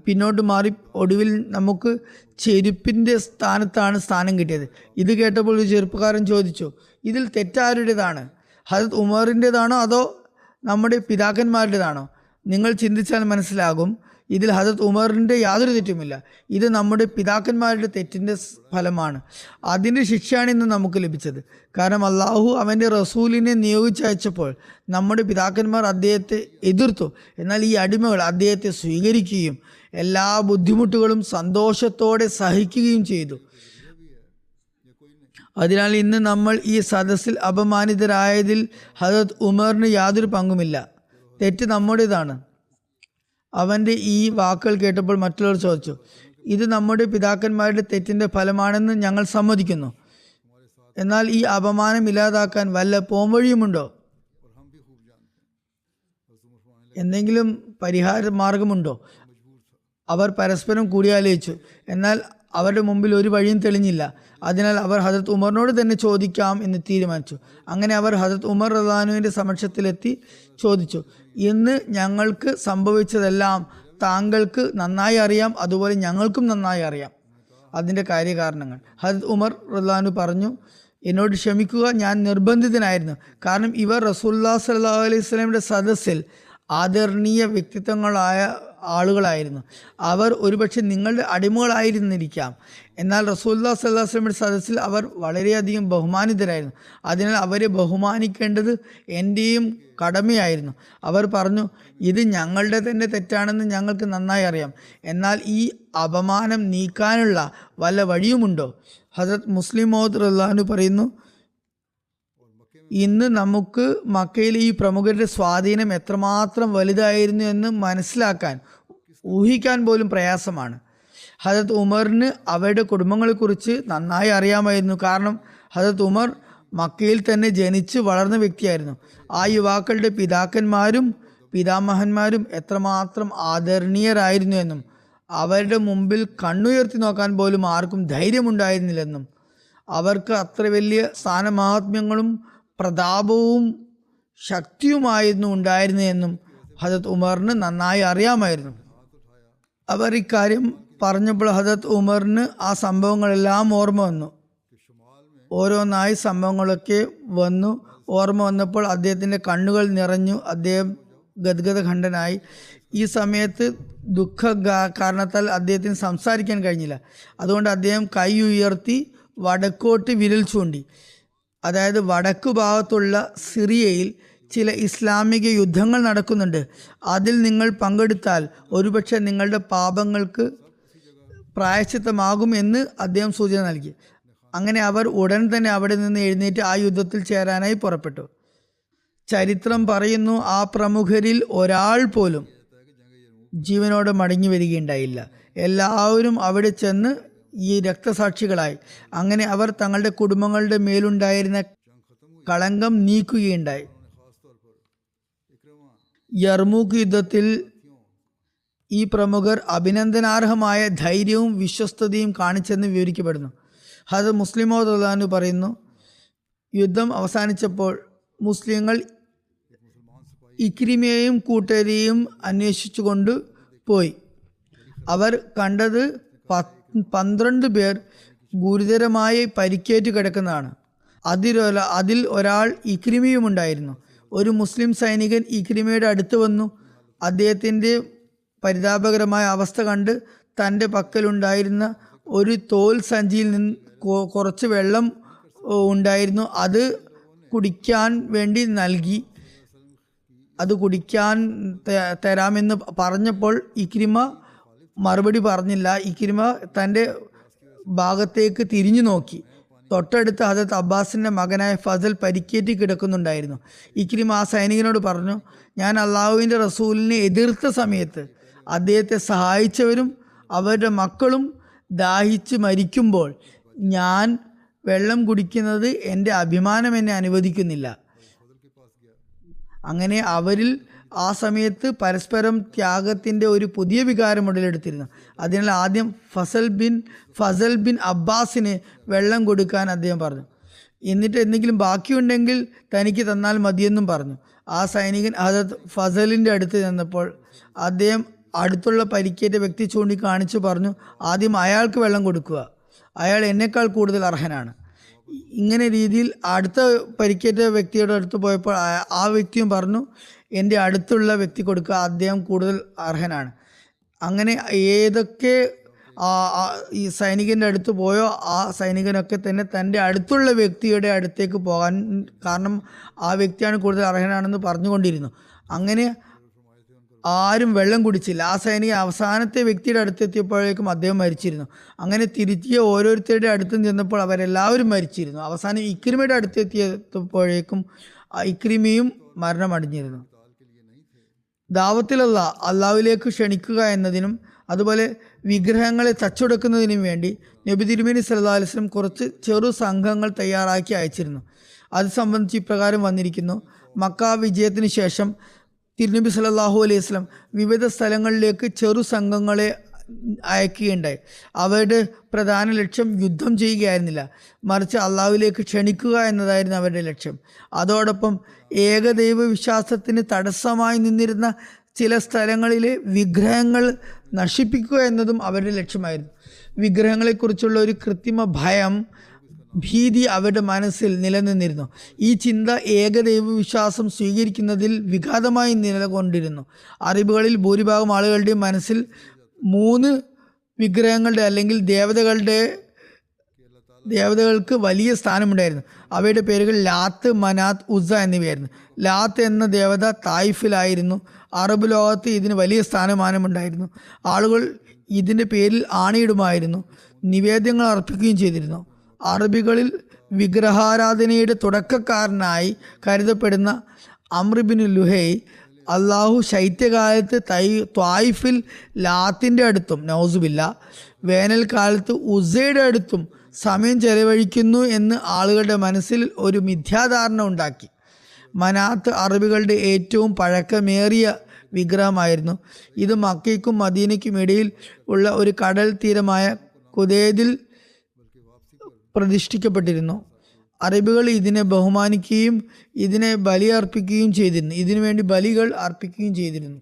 പിന്നോട്ട് മാറി ഒടുവിൽ നമുക്ക് ചെരുപ്പിൻ്റെ സ്ഥാനത്താണ് സ്ഥാനം കിട്ടിയത്. ഇത് കേട്ടപ്പോൾ ഒരു ചെറുപ്പക്കാരൻ ചോദിച്ചു, ഇതിൽ തെറ്റാരുടേതാണ്? ഹദരത്ത് ഉമറിൻ്റെതാണോ അതോ നമ്മുടെ പിതാക്കന്മാരുടേതാണോ? നിങ്ങൾ ചിന്തിച്ചാൽ മനസ്സിലാകും, ഇതിൽ ഹദരത്ത് ഉമറിൻ്റെ യാതൊരു തെറ്റുമില്ല. ഇത് നമ്മുടെ പിതാക്കന്മാരുടെ തെറ്റിൻ്റെ ഫലമാണ്. അതിൻ്റെ ശിക്ഷയാണ് ഇന്ന് നമുക്ക് ലഭിച്ചത്. കാരണം അള്ളാഹു അവൻ്റെ റസൂലിനെ നിയോഗിച്ചയച്ചപ്പോൾ നമ്മുടെ പിതാക്കന്മാർ അദ്ദേഹത്തെ എതിർത്തു. എന്നാൽ ഈ അടിമകൾ അദ്ദേഹത്തെ സ്വീകരിക്കുകയും എല്ലാ ബുദ്ധിമുട്ടുകളും സന്തോഷത്തോടെ സഹിക്കുകയും ചെയ്തു. അതിനാൽ ഇന്ന് നമ്മൾ ഈ സദസ്സിൽ അപമാനിതരായതിൽ ഹദരത്ത് ഉമറിന് യാതൊരു പങ്കുമില്ല. തെറ്റ് നമ്മുടേതാണ്. അവൻ്റെ ഈ വാക്കുകൾ കേട്ടപ്പോൾ മറ്റുള്ളവർ ചോദിച്ചു, ഇത് നമ്മുടെ പിതാക്കന്മാരുടെ തെറ്റിൻ്റെ ഫലമാണെന്ന് ഞങ്ങൾ സമ്മതിക്കുന്നു. എന്നാൽ ഈ അപമാനം ഇല്ലാതാക്കാൻ വല്ല പോംവഴിയുമുണ്ടോ? എന്തെങ്കിലും പരിഹാര മാർഗമുണ്ടോ? അവർ പരസ്പരം കൂടിയാലോചിച്ചു. എന്നാൽ അവരുടെ മുമ്പിൽ ഒരു വഴിയും തെളിഞ്ഞില്ല. അതിനാൽ അവർ ഹദരത്ത് ഉമറിനോട് തന്നെ ചോദിക്കാം എന്ന് തീരുമാനിച്ചു. അങ്ങനെ അവർ ഹദരത്ത് ഉമർ റളിയല്ലാഹു അൻഹുവിൻ്റെ സമക്ഷത്തിലെത്തി ചോദിച്ചു, ഇന്ന് ഞങ്ങൾക്ക് സംഭവിച്ചതെല്ലാം താങ്കൾക്ക് നന്നായി അറിയാം, അതുപോലെ ഞങ്ങൾക്കും നന്നായി അറിയാം അതിൻ്റെ കാര്യകാരണങ്ങൾ. ഹദരത്ത് ഉമർ റളിയല്ലാഹു അൻഹു പറഞ്ഞു, എന്നോട് ക്ഷമിക്കുക, ഞാൻ നിർബന്ധിതനായിരുന്നു. കാരണം ഇവർ റസൂലുള്ളാഹി സ്വല്ലല്ലാഹു അലൈഹി വസല്ലമയുടെ സദസ്സിൽ ആദരണീയ വ്യക്തിത്വങ്ങളായ ആളുകളായിരുന്നു. അവർ ഒരുപക്ഷെ നിങ്ങളുടെ അടിമകളായിരുന്നിരിക്കാം. എന്നാൽ റസൂലുള്ളാഹി സ്വല്ലല്ലാഹു അലൈഹി വസല്ലമയുടെ സദസ്സിൽ അവർ വളരെയധികം ബഹുമാനിതരായിരുന്നു. അതിനാൽ അവരെ ബഹുമാനിക്കേണ്ടത് എൻ്റെയും കടമയായിരുന്നു. അവർ പറഞ്ഞു, ഇത് ഞങ്ങളുടെ തന്നെ തെറ്റാണെന്ന് ഞങ്ങൾക്ക് നന്നായി അറിയാം. എന്നാൽ ഈ അപമാനം നീക്കാനുള്ള വല്ല വഴിയുമുണ്ടോ? ഹദരത്ത് മുസ്ലിം മൗദ് റളിയല്ലാഹു അൻഹു പറയുന്നു, ഇന്ന് നമുക്ക് മക്കയിലെ ഈ പ്രമുഖരുടെ സ്വാധീനം എത്രമാത്രം വലുതായിരുന്നു എന്ന് മനസ്സിലാക്കാൻ, ഊഹിക്കാൻ പോലും പ്രയാസമാണ്. ഹദരത്ത് ഉമറിന് അവരുടെ കുടുംബങ്ങളെക്കുറിച്ച് നന്നായി അറിയാമായിരുന്നു. കാരണം ഹദരത്ത് ഉമർ മക്കയിൽ തന്നെ ജനിച്ച് വളർന്ന വ്യക്തിയായിരുന്നു. ആ യുവാക്കളുടെ പിതാക്കന്മാരും പിതാമഹന്മാരും എത്രമാത്രം ആദരണീയരായിരുന്നു എന്നും അവരുടെ മുമ്പിൽ കണ്ണുയർത്തി നോക്കാൻ പോലും ആർക്കും ധൈര്യമുണ്ടായിരുന്നില്ലെന്നും അവർക്ക് അത്ര വലിയ സ്ഥാനമാഹാത്മ്യങ്ങളും പ്രതാപവും ശക്തിയുമായിരുന്നു ഉണ്ടായിരുന്നതെന്നും ഹദരത്ത് ഉമറിന് നന്നായി അറിയാമായിരുന്നു. അവർ ഇക്കാര്യം പറഞ്ഞപ്പോൾ ഹദരത്ത് ഉമറിന് ആ സംഭവങ്ങളെല്ലാം ഓർമ്മ വന്നു. ഓരോന്നായി സംഭവങ്ങളൊക്കെ ഓർമ്മ വന്നപ്പോൾ അദ്ദേഹത്തിൻ്റെ കണ്ണുകൾ നിറഞ്ഞു. അദ്ദേഹം ഗദ്ഗദഖണ്ഡനായി. ഈ സമയത്ത് ദുഃഖ കാരണത്താൽ അദ്ദേഹത്തിന് സംസാരിക്കാൻ കഴിഞ്ഞില്ല. അതുകൊണ്ട് അദ്ദേഹം കൈ ഉയർത്തി വടക്കോട്ട് വിരൽ ചൂണ്ടി. അതായത് വടക്കു ഭാഗത്തുള്ള സിറിയയിൽ ചില ഇസ്ലാമിക യുദ്ധങ്ങൾ നടക്കുന്നുണ്ട്. അതിൽ നിങ്ങൾ പങ്കെടുത്താൽ ഒരുപക്ഷെ നിങ്ങളുടെ പാപങ്ങൾക്ക് പ്രായശ്ചിത്തമാകും എന്ന് അദ്ദേഹം സൂചന നൽകി. അങ്ങനെ അവർ ഉടൻ തന്നെ അവിടെ നിന്ന് എഴുന്നേറ്റ് ആ യുദ്ധത്തിൽ ചേരാനായി പുറപ്പെട്ടു. ചരിത്രം പറയുന്നു, ആ പ്രമുഖരിൽ ഒരാൾ പോലും ജീവനോടെ മടങ്ങി വരികയുണ്ടായില്ല. എല്ലാവരും അവിടെ ചെന്ന് ഈ രക്തസാക്ഷികളായി. അങ്ങനെ അവർ തങ്ങളുടെ കുടുംബങ്ങളുടെ മേലുണ്ടായിരുന്ന കളങ്കം നീക്കുകയുണ്ടായി. യർമൂക്ക് യുദ്ധത്തിൽ ഈ പ്രമുഖർ അഭിനന്ദനാർഹമായ ധൈര്യവും വിശ്വസ്തതയും കാണിച്ചെന്ന് വിവരിക്കപ്പെടുന്നു. ഹദരത്ത് മുസ്ലിം മൗദ് പറയുന്നു, യുദ്ധം അവസാനിച്ചപ്പോൾ മുസ്ലിങ്ങൾ ഇക്രിമയെയും കൂട്ടരെയും അന്വേഷിച്ചുകൊണ്ട് പോയി. അവർ കണ്ടത് 12 പേർ ഗുരുതരമായി പരിക്കേറ്റ് കിടക്കുന്നതാണ്. അതിൽ ഒരാൾ ഇക്രിമയും ഉണ്ടായിരുന്നു. ഒരു മുസ്ലിം സൈനികൻ ഇക്രിമയുടെ അടുത്ത് വന്നു. അദ്ദേഹത്തിൻ്റെ പരിതാപകരമായ അവസ്ഥ കണ്ട് തൻ്റെ പക്കലുണ്ടായിരുന്ന ഒരു തോൽ സഞ്ചിയിൽ നിന്ന് കുറച്ച് വെള്ളം ഉണ്ടായിരുന്നു, അത് കുടിക്കാൻ വേണ്ടി നൽകി. അത് കുടിക്കാൻ തരാമെന്ന് പറഞ്ഞപ്പോൾ ഇക്രിമ മറുപടി പറഞ്ഞില്ല. ഇക്രിമ തൻ്റെ ഭാഗത്തേക്ക് തിരിഞ്ഞു നോക്കി. തൊട്ടടുത്ത് ഹദരത്ത് അബ്ബാസിൻ്റെ മകനായ ഫസൽ പരിക്കേറ്റി കിടക്കുന്നുണ്ടായിരുന്നു. ഇക്രിമ ആ സൈനികനോട് പറഞ്ഞു, ഞാൻ അള്ളാഹുവിൻ്റെ റസൂലിനെ എതിർത്ത സമയത്ത് അദ്ദേഹത്തെ സഹായിച്ചവരും അവരുടെ മക്കളും ദാഹിച്ച് മരിക്കുമ്പോൾ ഞാൻ വെള്ളം കുടിക്കുന്നത് എൻ്റെ അഭിമാനം എന്നെ അനുവദിക്കുന്നില്ല. അങ്ങനെ അവരിൽ ആ സമയത്ത് പരസ്പരം ത്യാഗത്തിൻ്റെ ഒരു പുതിയ വികാരം ഉടലെടുത്തിരുന്നു. അതിനാൽ ആദ്യം ഫസൽ ബിൻ അബ്ബാസിന് വെള്ളം കൊടുക്കാൻ അദ്ദേഹം പറഞ്ഞു. എന്നിട്ട് എന്തെങ്കിലും ബാക്കിയുണ്ടെങ്കിൽ തനിക്ക് തന്നാൽ മതിയെന്നും പറഞ്ഞു. ആ സൈനികൻ ഹദരത്ത് ഫസലിൻ്റെ അടുത്ത് ചെന്നപ്പോൾ അദ്ദേഹം അടുത്തുള്ള പരിക്കേറ്റ വ്യക്തി ചൂണ്ടിക്കാണിച്ചു പറഞ്ഞു, ആദ്യം അയാൾക്ക് വെള്ളം കൊടുക്കുക, അയാൾ എന്നേക്കാൾ കൂടുതൽ അർഹനാണ്. ഇങ്ങനെ രീതിയിൽ അടുത്ത പരിക്കേറ്റ വ്യക്തിയുടെ അടുത്ത് പോയപ്പോൾ ആ വ്യക്തിയും പറഞ്ഞു, എൻ്റെ അടുത്തുള്ള വ്യക്തി കൊടുക്കുക, അദ്ദേഹം കൂടുതൽ അർഹനാണ്. അങ്ങനെ ഏതൊക്കെ ഈ സൈനികൻ്റെ അടുത്ത് പോയോ ആ സൈനികനൊക്കെ തന്നെ തൻ്റെ അടുത്തുള്ള വ്യക്തിയുടെ അടുത്തേക്ക് പോകാൻ, കാരണം ആ വ്യക്തിയാണ് കൂടുതൽ അർഹനാണെന്ന് പറഞ്ഞുകൊണ്ടിരുന്നു. അങ്ങനെ ആരും വെള്ളം കുടിച്ചില്ല. ആ സൈനികൻ അവസാനത്തെ വ്യക്തിയുടെ അടുത്തെത്തിയപ്പോഴേക്കും അദ്ദേഹം മരിച്ചിരുന്നു. അങ്ങനെ തിരിച്ചിയ ഓരോരുത്തരുടെ അടുത്തും ചെന്നപ്പോൾ അവരെല്ലാവരും മരിച്ചിരുന്നു. അവസാനം ഇക്രിമയുടെ അടുത്തെത്തിയപ്പോഴേക്കും ഇക്രിമയും മരണമടഞ്ഞിരുന്നു. ദാവത്തിലുള്ള അള്ളാഹുവിലേക്ക് ക്ഷണിക്കുക എന്നതിനും അതുപോലെ വിഗ്രഹങ്ങളെ തച്ചുടക്കുന്നതിനും വേണ്ടി നബി തിരുമേനി സല്ലല്ലാഹു അലൈഹി വസല്ലം കുറച്ച് ചെറു സംഘങ്ങൾ തയ്യാറാക്കി അയച്ചിരുന്നു. അത് സംബന്ധിച്ച് ഇപ്രകാരം വന്നിരിക്കുന്നു. മക്ക വിജയത്തിന് ശേഷം തിരുനബി സല്ലല്ലാഹു അലൈഹി വസല്ലം വിവിധ സ്ഥലങ്ങളിലേക്ക് ചെറു സംഘങ്ങളെ അയക്കുകയുണ്ടായി. അവരുടെ പ്രധാന ലക്ഷ്യം യുദ്ധം ചെയ്യുകയായിരുന്നില്ല, മറിച്ച് അള്ളാഹുവിലേക്ക് ക്ഷണിക്കുക എന്നതായിരുന്നു അവരുടെ ലക്ഷ്യം. അതോടൊപ്പം ഏകദൈവ വിശ്വാസത്തിന് തടസ്സമായി നിന്നിരുന്ന ചില സ്ഥലങ്ങളിലെ വിഗ്രഹങ്ങൾ നശിപ്പിക്കുക എന്നതും അവരുടെ ലക്ഷ്യമായിരുന്നു. വിഗ്രഹങ്ങളെക്കുറിച്ചുള്ള ഒരു കൃത്രിമ ഭയം, ഭീതി അവരുടെ മനസ്സിൽ നിലനിന്നിരുന്നു. ഈ ചിന്ത ഏകദൈവ വിശ്വാസം സ്വീകരിക്കുന്നതിൽ വിഘാതമായി നിലകൊണ്ടിരുന്നു. അറബികളിൽ ഭൂരിഭാഗം ആളുകളുടെയും മനസ്സിൽ 3 വിഗ്രഹങ്ങളുടെ അല്ലെങ്കിൽ ദേവതകൾക്ക് വലിയ സ്ഥാനമുണ്ടായിരുന്നു. അവയുടെ പേരുകൾ ലാത്ത്, മനാത്ത്, ഉസ്സ എന്നിവയായിരുന്നു. ലാത്ത് എന്ന ദേവത തായിഫിലായിരുന്നു. അറബ് ലോകത്ത് ഇതിന് വലിയ സ്ഥാനമാനമുണ്ടായിരുന്നു. ആളുകൾ ഇതിൻ്റെ പേരിൽ ആണയിടുമായിരുന്നു, നിവേദ്യങ്ങൾ അർപ്പിക്കുകയും ചെയ്തിരുന്നു. അറബികളിൽ വിഗ്രഹാരാധനയുടെ തുടക്കക്കാരനായി കരുതപ്പെടുന്ന അംർ ബിൻ ലുഹൈ അള്ളാഹു ശൈത്യകാലത്ത് ത്വായിഫിൽ ലാത്തിൻ്റെ അടുത്തും നൗസുബില്ല വേനൽക്കാലത്ത് ഉസ്സയുടെ അടുത്തും സമയം ചെലവഴിക്കുന്നു എന്ന് ആളുകളുടെ മനസ്സിൽ ഒരു മിഥ്യാധാരണ ഉണ്ടാക്കി. മനാത്ത് അറബികളുടെ ഏറ്റവും പഴക്കമേറിയ വിഗ്രഹമായിരുന്നു. ഇത് മക്കയ്ക്കും മദീനയ്ക്കും ഇടയിൽ ഉള്ള ഒരു കടൽ തീരമായ ഖുദൈദിൽ പ്രതിഷ്ഠിക്കപ്പെട്ടിരുന്നു. അറബികൾ ഇതിനെ ബഹുമാനിക്കുകയും ഇതിനെ ബലിയർപ്പിക്കുകയും ചെയ്തിരുന്നു. ഇതിനുവേണ്ടി ബലികൾ അർപ്പിക്കുകയും ചെയ്തിരുന്നു.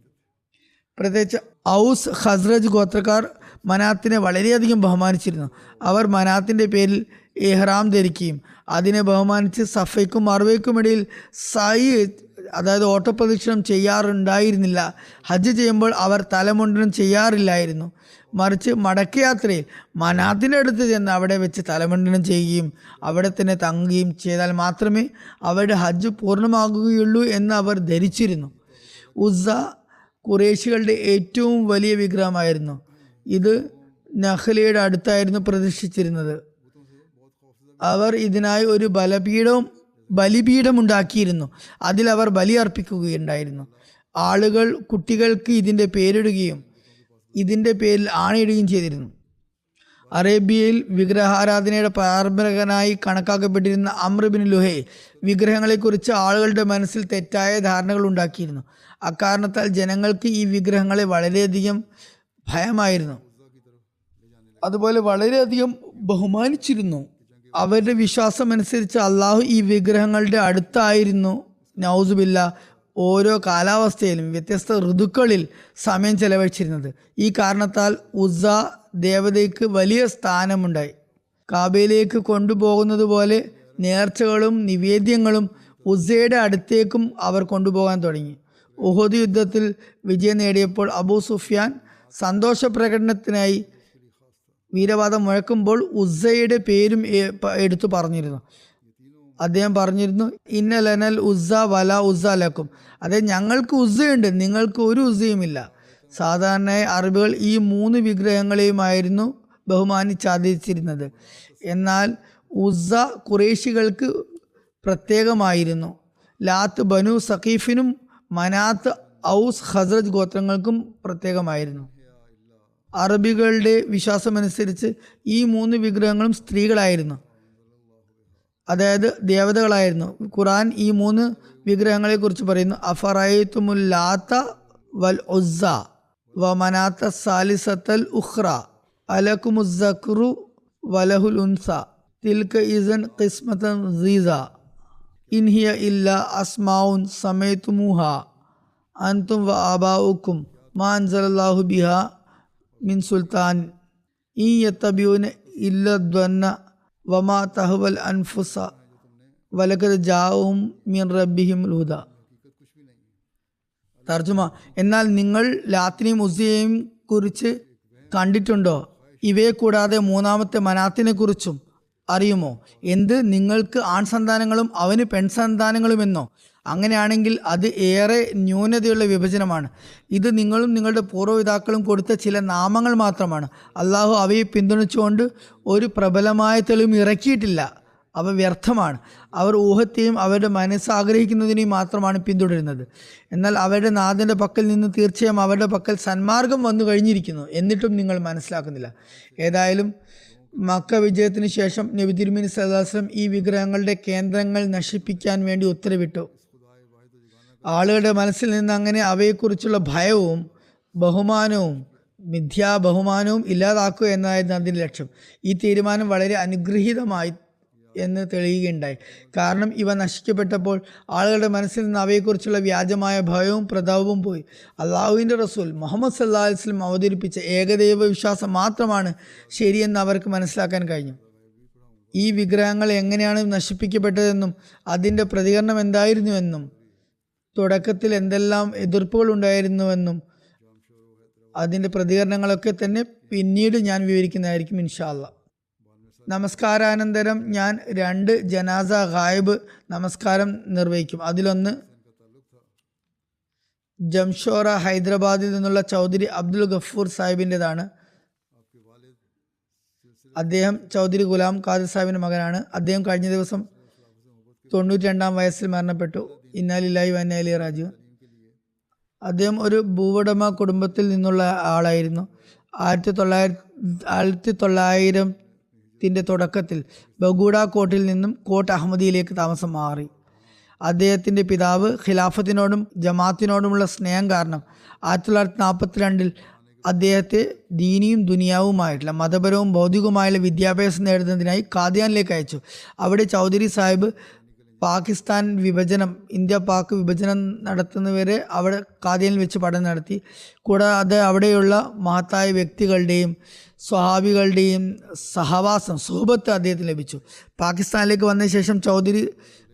പ്രത്യേകിച്ച് ഔസ്, ഖസ്റജ് ഗോത്രക്കാർ മനാത്തിനെ വളരെയധികം ബഹുമാനിച്ചിരുന്നു. അവർ മനാത്തിൻ്റെ പേരിൽ ഇഹ്റാം ധരിക്കുകയും അതിനെ ബഹുമാനിച്ച് സഫയ്ക്കും മർവയ്ക്കുമിടയിൽ അതായത് ഓട്ടപ്രദക്ഷിണം ചെയ്യാറുണ്ടായിരുന്നില്ല. ഹജ്ജ് ചെയ്യുമ്പോൾ അവർ തലമുണ്ടനം ചെയ്യാറില്ലായിരുന്നു. മറിച്ച് മടക്കയാത്രയിൽ മനാത്തിൻ്റെ അടുത്ത് ചെന്ന് അവിടെ വെച്ച് തലമുണ്ടനം ചെയ്യുകയും അവിടെ തന്നെ തങ്ങുകയും ചെയ്താൽ മാത്രമേ അവരുടെ ഹജ്ജ് പൂർണ്ണമാകുകയുള്ളൂ എന്ന് അവർ ധരിച്ചിരുന്നു. ഉസ്സ ഖുറൈശികളുടെ ഏറ്റവും വലിയ വിഗ്രഹമായിരുന്നു. ഇത് നഖ്ലയുടെ അടുത്തായിരുന്നു പ്രതിഷ്ഠിച്ചിരുന്നത്. അവർ ഇതിനായി ഒരു ബലിപീഠം ഉണ്ടാക്കിയിരുന്നു. അതിൽ അവർ ബലി അർപ്പിക്കുകയുണ്ടായിരുന്നു. ആളുകൾ കുട്ടികൾക്ക് ഇതിൻ്റെ പേരിടുകയും ഇതിൻ്റെ പേരിൽ ആണയിടുകയും ചെയ്തിരുന്നു. അറേബ്യയിൽ വിഗ്രഹാരാധനയുടെ പാരമ്പരകനായി കണക്കാക്കപ്പെട്ടിരുന്ന അംർ ബിൻ ലുഹൈ വിഗ്രഹങ്ങളെക്കുറിച്ച് ആളുകളുടെ മനസ്സിൽ തെറ്റായ ധാരണകൾ ഉണ്ടാക്കിയിരുന്നു. അക്കാരണത്താൽ ജനങ്ങൾക്ക് ഈ വിഗ്രഹങ്ങളെ വളരെയധികം ഭയമായിരുന്നു, അതുപോലെ വളരെയധികം ബഹുമാനിച്ചിരുന്നു. അവരുടെ വിശ്വാസമനുസരിച്ച് അള്ളാഹു ഈ വിഗ്രഹങ്ങളുടെ അടുത്തായിരുന്നു നൗസുബില്ല ഓരോ കാലാവസ്ഥയിലും വ്യത്യസ്ത ഋതുക്കളിൽ സമയം ചെലവഴിച്ചിരുന്നത്. ഈ കാരണത്താൽ ഉസ്സ ദേവതയ്ക്ക് വലിയ സ്ഥാനമുണ്ടായി. കാബയിലേക്ക് കൊണ്ടുപോകുന്നത് പോലെ നേർച്ചകളും നിവേദ്യങ്ങളും ഉസ്സയുടെ അടുത്തേക്കും അവർ കൊണ്ടുപോകാൻ തുടങ്ങി. ഉഹദ് യുദ്ധത്തിൽ വിജയം നേടിയപ്പോൾ അബൂ സുഫിയാൻ സന്തോഷ പ്രകടനത്തിനായി വീരവാദം മുഴക്കുമ്പോൾ ഉസ്സയുടെ പേരും എടുത്തു പറഞ്ഞിരുന്നു. അദ്ദേഹം പറഞ്ഞിരുന്നു, ഇന്ന ലനൽ ഉസ്സ വല ഉസ്സ ലക്കും, അതെ ഞങ്ങൾക്ക് ഉസ്സയുണ്ട്, നിങ്ങൾക്ക് ഒരു ഉസ്സയുമില്ല. സാധാരണയായി അറബികൾ ഈ 3 വിഗ്രഹങ്ങളെയുമായിരുന്നു ബഹുമാനിച്ചാദരിച്ചിരുന്നത്. എന്നാൽ ഉസ്സ ഖുറൈശികൾക്ക് പ്രത്യേകമായിരുന്നു. ലാത്ത് ബനു സഖീഫിനും മനാത്ത് ഔസ് ഖസ്റജ് ഗോത്രങ്ങൾക്കും പ്രത്യേകമായിരുന്നു. അറബികളുടെ വിശ്വാസമനുസരിച്ച് ഈ 3 വിഗ്രഹങ്ങളും സ്ത്രീകളായിരുന്നു, അതായത് ദേവതകളായിരുന്നു. ഖുർആൻ ഈ 3 വിഗ്രഹങ്ങളെ കുറിച്ച് പറയുന്നു, അഫറൈതുമുൽ ലാത്ത വൽ ഉസ്സ വ മനാത്ത സാലിസത്തൽ ഉഖ്റ അലകുമുസ്സക്റു വലഹുൽ ഉൻസ തിൽക ഇസൻ ഖിസ്മതൻ സീസ ഇൻ ഹിയ ഇല്ല അസ്മാഉൻ സമൈതുമുഹ അൻതും വ ആബാഉക്കും മാ അൻസലല്ലാഹു ബിഹാ മിൻ സുൽത്താൻ ഇൻ യത്തബിഊന ഇല്ല ദ്വന്ന വമാ തഹവൽ അൻഫുസ വലഖദ് ജാഅഹും മിൻ റബ്ബിഹിം ഹുദ. തർജുമ: എന്നാൽ നിങ്ങൾ ലാത്തിനെയും ഉസ്സയെയും കുറിച്ച് കണ്ടിട്ടുണ്ടോ? ഇവയെ കൂടാതെ മൂന്നാമത്തെ മനാത്തിനെ കുറിച്ചും അറിയുമോ? എന്ത്, നിങ്ങൾക്ക് ആൺസന്താനങ്ങളും അവന് പെൺസന്താനങ്ങളുമെന്നോ? അങ്ങനെയാണെങ്കിൽ അത് ഏറെ ന്യൂനതയുള്ള വിഭജനമാണ്. ഇത് നിങ്ങളും നിങ്ങളുടെ പൂർവ്വപിതാക്കളും കൊടുത്ത ചില നാമങ്ങൾ മാത്രമാണ്. അള്ളാഹു അവയെ പിന്തുണച്ചുകൊണ്ട് ഒരു പ്രബലമായ തെളിവും ഇറക്കിയിട്ടില്ല. അവ വ്യർത്ഥമാണ്. അവർ ഊഹത്തെയും അവരുടെ മനസ്സ് ആഗ്രഹിക്കുന്നതിനെയും മാത്രമാണ് പിന്തുടരുന്നത്. എന്നാൽ അവരുടെ നാഥൻ്റെ പക്കൽ നിന്ന് തീർച്ചയായും അവരുടെ പക്കൽ സന്മാർഗം വന്നു കഴിഞ്ഞിരിക്കുന്നു, എന്നിട്ടും നിങ്ങൾ മനസ്സിലാക്കുന്നില്ല. ഏതായാലും മക്ക വിജയത്തിന് ശേഷം നബി തിരുമേനി സല്ലല്ലാഹു അലൈഹി വസല്ലം ഈ വിഗ്രഹങ്ങളുടെ കേന്ദ്രങ്ങൾ നശിപ്പിക്കാൻ വേണ്ടി ഉത്തരവിട്ടു. ആളുകളുടെ മനസ്സിൽ നിന്ന് അങ്ങനെ അവയെക്കുറിച്ചുള്ള ഭയവും ബഹുമാനവും മിഥ്യാബഹുമാനവും ഇല്ലാതാക്കുക എന്നതായിരുന്നു അതിൻ്റെ ലക്ഷ്യം. ഈ തീരുമാനം വളരെ അനുഗ്രഹീതമായി എന്ന് തെളിയുകയുണ്ടായി. കാരണം ഇവ നശിക്കപ്പെട്ടപ്പോൾ ആളുകളുടെ മനസ്സിൽ നിന്ന് അവയെക്കുറിച്ചുള്ള വ്യാജമായ ഭയവും പ്രതാപവും പോയി. അള്ളാഹുവിൻ്റെ റസൂൽ മുഹമ്മദ് സല്ലല്ലാഹു അലൈഹി വസല്ലം അവതരിപ്പിച്ച ഏകദൈവ വിശ്വാസം മാത്രമാണ് ശരിയെന്ന് അവർക്ക് മനസ്സിലാക്കാൻ കഴിഞ്ഞു. ഈ വിഗ്രഹങ്ങൾ എങ്ങനെയാണ് നശിപ്പിക്കപ്പെട്ടതെന്നും അതിൻ്റെ പ്രതികരണം എന്തായിരുന്നുവെന്നും തുടക്കത്തിൽ എന്തെല്ലാം എതിർപ്പുകൾ ഉണ്ടായിരുന്നുവെന്നും അതിൻ്റെ പ്രതികരണങ്ങളൊക്കെ തന്നെ പിന്നീട് ഞാൻ വിവരിക്കുന്നതായിരിക്കും ഇൻഷാ അല്ലാഹ്. നമസ്കാരാനന്തരം ഞാൻ 2 ജനാസ ഗായിബ് നമസ്കാരം നിർവഹിക്കും. അതിലൊന്ന് ജംഷോറ ഹൈദരാബാദിൽ നിന്നുള്ള ചൗധരി അബ്ദുൽ ഗഫൂർ സാഹിബിൻ്റെതാണ്. അദ്ദേഹം ചൗധരി ഗുലാം ഖാദിർ സാഹിബിൻ്റെ മകനാണ്. അദ്ദേഹം കഴിഞ്ഞ ദിവസം 92-ാം വയസ്സിൽ മരണപ്പെട്ടു. ഇന്നാ ലില്ലാഹി വ ഇന്നാ ഇലൈഹി റാജിഊൻ. അദ്ദേഹം ഒരു ഭൂവുടമ കുടുംബത്തിൽ നിന്നുള്ള ആളായിരുന്നു. 1900-ത്തിന്റെ തുടക്കത്തിൽ ബഗൂഡ കോട്ടിൽ നിന്നും കോട്ട് അഹമ്മദിയിലേക്ക് താമസം മാറി. അദ്ദേഹത്തിൻ്റെ പിതാവ് ഖിലാഫത്തിനോടും ജമാഅത്തിനോടുമുള്ള സ്നേഹം കാരണം 1942-ൽ അദ്ദേഹത്തെ ദീനിയും ദുനിയാവുമായിട്ടുള്ള മതപരവും ഭൗതികവുമായുള്ള വിദ്യാഭ്യാസം നേടുന്നതിനായി ഖാദിയാനിലേക്ക് അയച്ചു. അവിടെ ചൗധരി സാഹിബ് പാകിസ്ഥാൻ വിഭജനം, ഇന്ത്യ പാക് വിഭജനം നടത്തുന്നവരെ അവിടെ ഖാദിയാനിൽ വെച്ച് പഠനം നടത്തി. കൂടാതെ അവിടെയുള്ള മഹത്തായ വ്യക്തികളുടെയും സ്വഹാബികളുടെയും സഹവാസം സുഹബത്ത് അദ്ദേഹത്തിന് ലഭിച്ചു. പാകിസ്ഥാനിലേക്ക് വന്ന ശേഷം ചൗധരി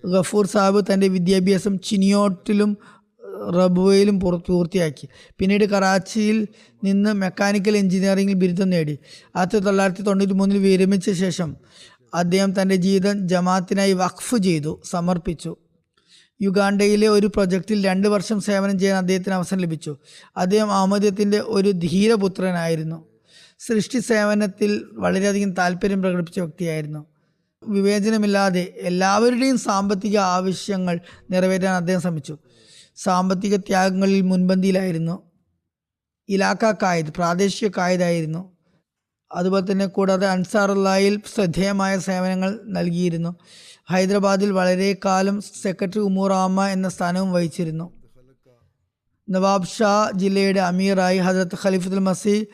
ഗഫൂർ സാഹിബ് തൻ്റെ വിദ്യാഭ്യാസം ചിനിയോട്ടിലും റബുവയിലും പൂർത്തിയാക്കി. പിന്നീട് കറാച്ചിയിൽ നിന്ന് മെക്കാനിക്കൽ എഞ്ചിനീയറിംഗിൽ ബിരുദം നേടി. 1993-ൽ വിരമിച്ച ശേഷം അദ്ദേഹം തൻ്റെ ജീവിതം ജമാഅത്തിനായി വഖഫ് ചെയ്തു, സമർപ്പിച്ചു. യുഗാണ്ടയിലെ ഒരു പ്രൊജക്റ്റിൽ 2 വർഷം സേവനം ചെയ്യാൻ അദ്ദേഹത്തിന് അവസരം ലഭിച്ചു. അദ്ദേഹം അഹമ്മദിയത്തിൻ്റെ ഒരു ധീരപുത്രനായിരുന്നു. സൃഷ്ടി സേവനത്തിൽ വളരെയധികം താല്പര്യം പ്രകടിപ്പിച്ച വ്യക്തിയായിരുന്നു. വിവേചനമില്ലാതെ എല്ലാവരുടെയും സാമ്പത്തിക ആവശ്യങ്ങൾ നിറവേറ്റാൻ അദ്ദേഹം ശ്രമിച്ചു. സാമ്പത്തിക ത്യാഗങ്ങളിൽ മുൻപന്തിയിലായിരുന്നു. ഇലാക്ക കായിദ്, പ്രാദേശിക കായിദായിരുന്നു. അതുപോലെ തന്നെ കൂടാതെ അൻസാറുല്ലായിൽ ശ്രദ്ധേയമായ സേവനങ്ങൾ നൽകിയിരുന്നു. ഹൈദരാബാദിൽ വളരെ കാലം സെക്രട്ടറി ഉമൂർ ആമ എന്ന സ്ഥാനവും വഹിച്ചിരുന്നു. നവാബ് ഷാ ജില്ലയുടെ അമീറായി ഹജറത്ത് ഖലീഫത്തുൽ മസീഹ്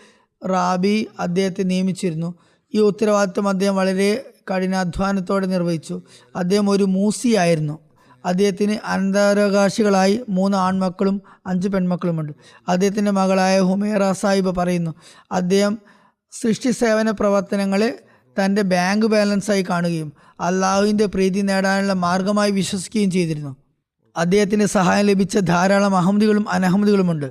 റാബി അദ്ദേഹത്തെ നിയമിച്ചിരുന്നു. ഈ ഉത്തരവാദിത്വം അദ്ദേഹം വളരെ കഠിനാധ്വാനത്തോടെ നിർവഹിച്ചു. അദ്ദേഹം ഒരു മൂസിയായിരുന്നു. അദ്ദേഹത്തിന് അനന്തരാവകാശികളായി 3 ആൺമക്കളും 5 പെൺമക്കളുമുണ്ട്. അദ്ദേഹത്തിൻ്റെ മകളായ ഹുമേറ സാഹിബ് പറയുന്നു, അദ്ദേഹം സൃഷ്ടി സേവന പ്രവർത്തനങ്ങളെ തൻ്റെ ബാങ്ക് ബാലൻസായി കാണുകയും അള്ളാഹുവിൻ്റെ പ്രീതി നേടാനുള്ള മാർഗമായി വിശ്വസിക്കുകയും ചെയ്തിരുന്നു. അദ്ദേഹത്തിന് സഹായം ലഭിച്ച ധാരാളം അഹമ്മദികളും അനഹമ്മദികളുമുണ്ട്.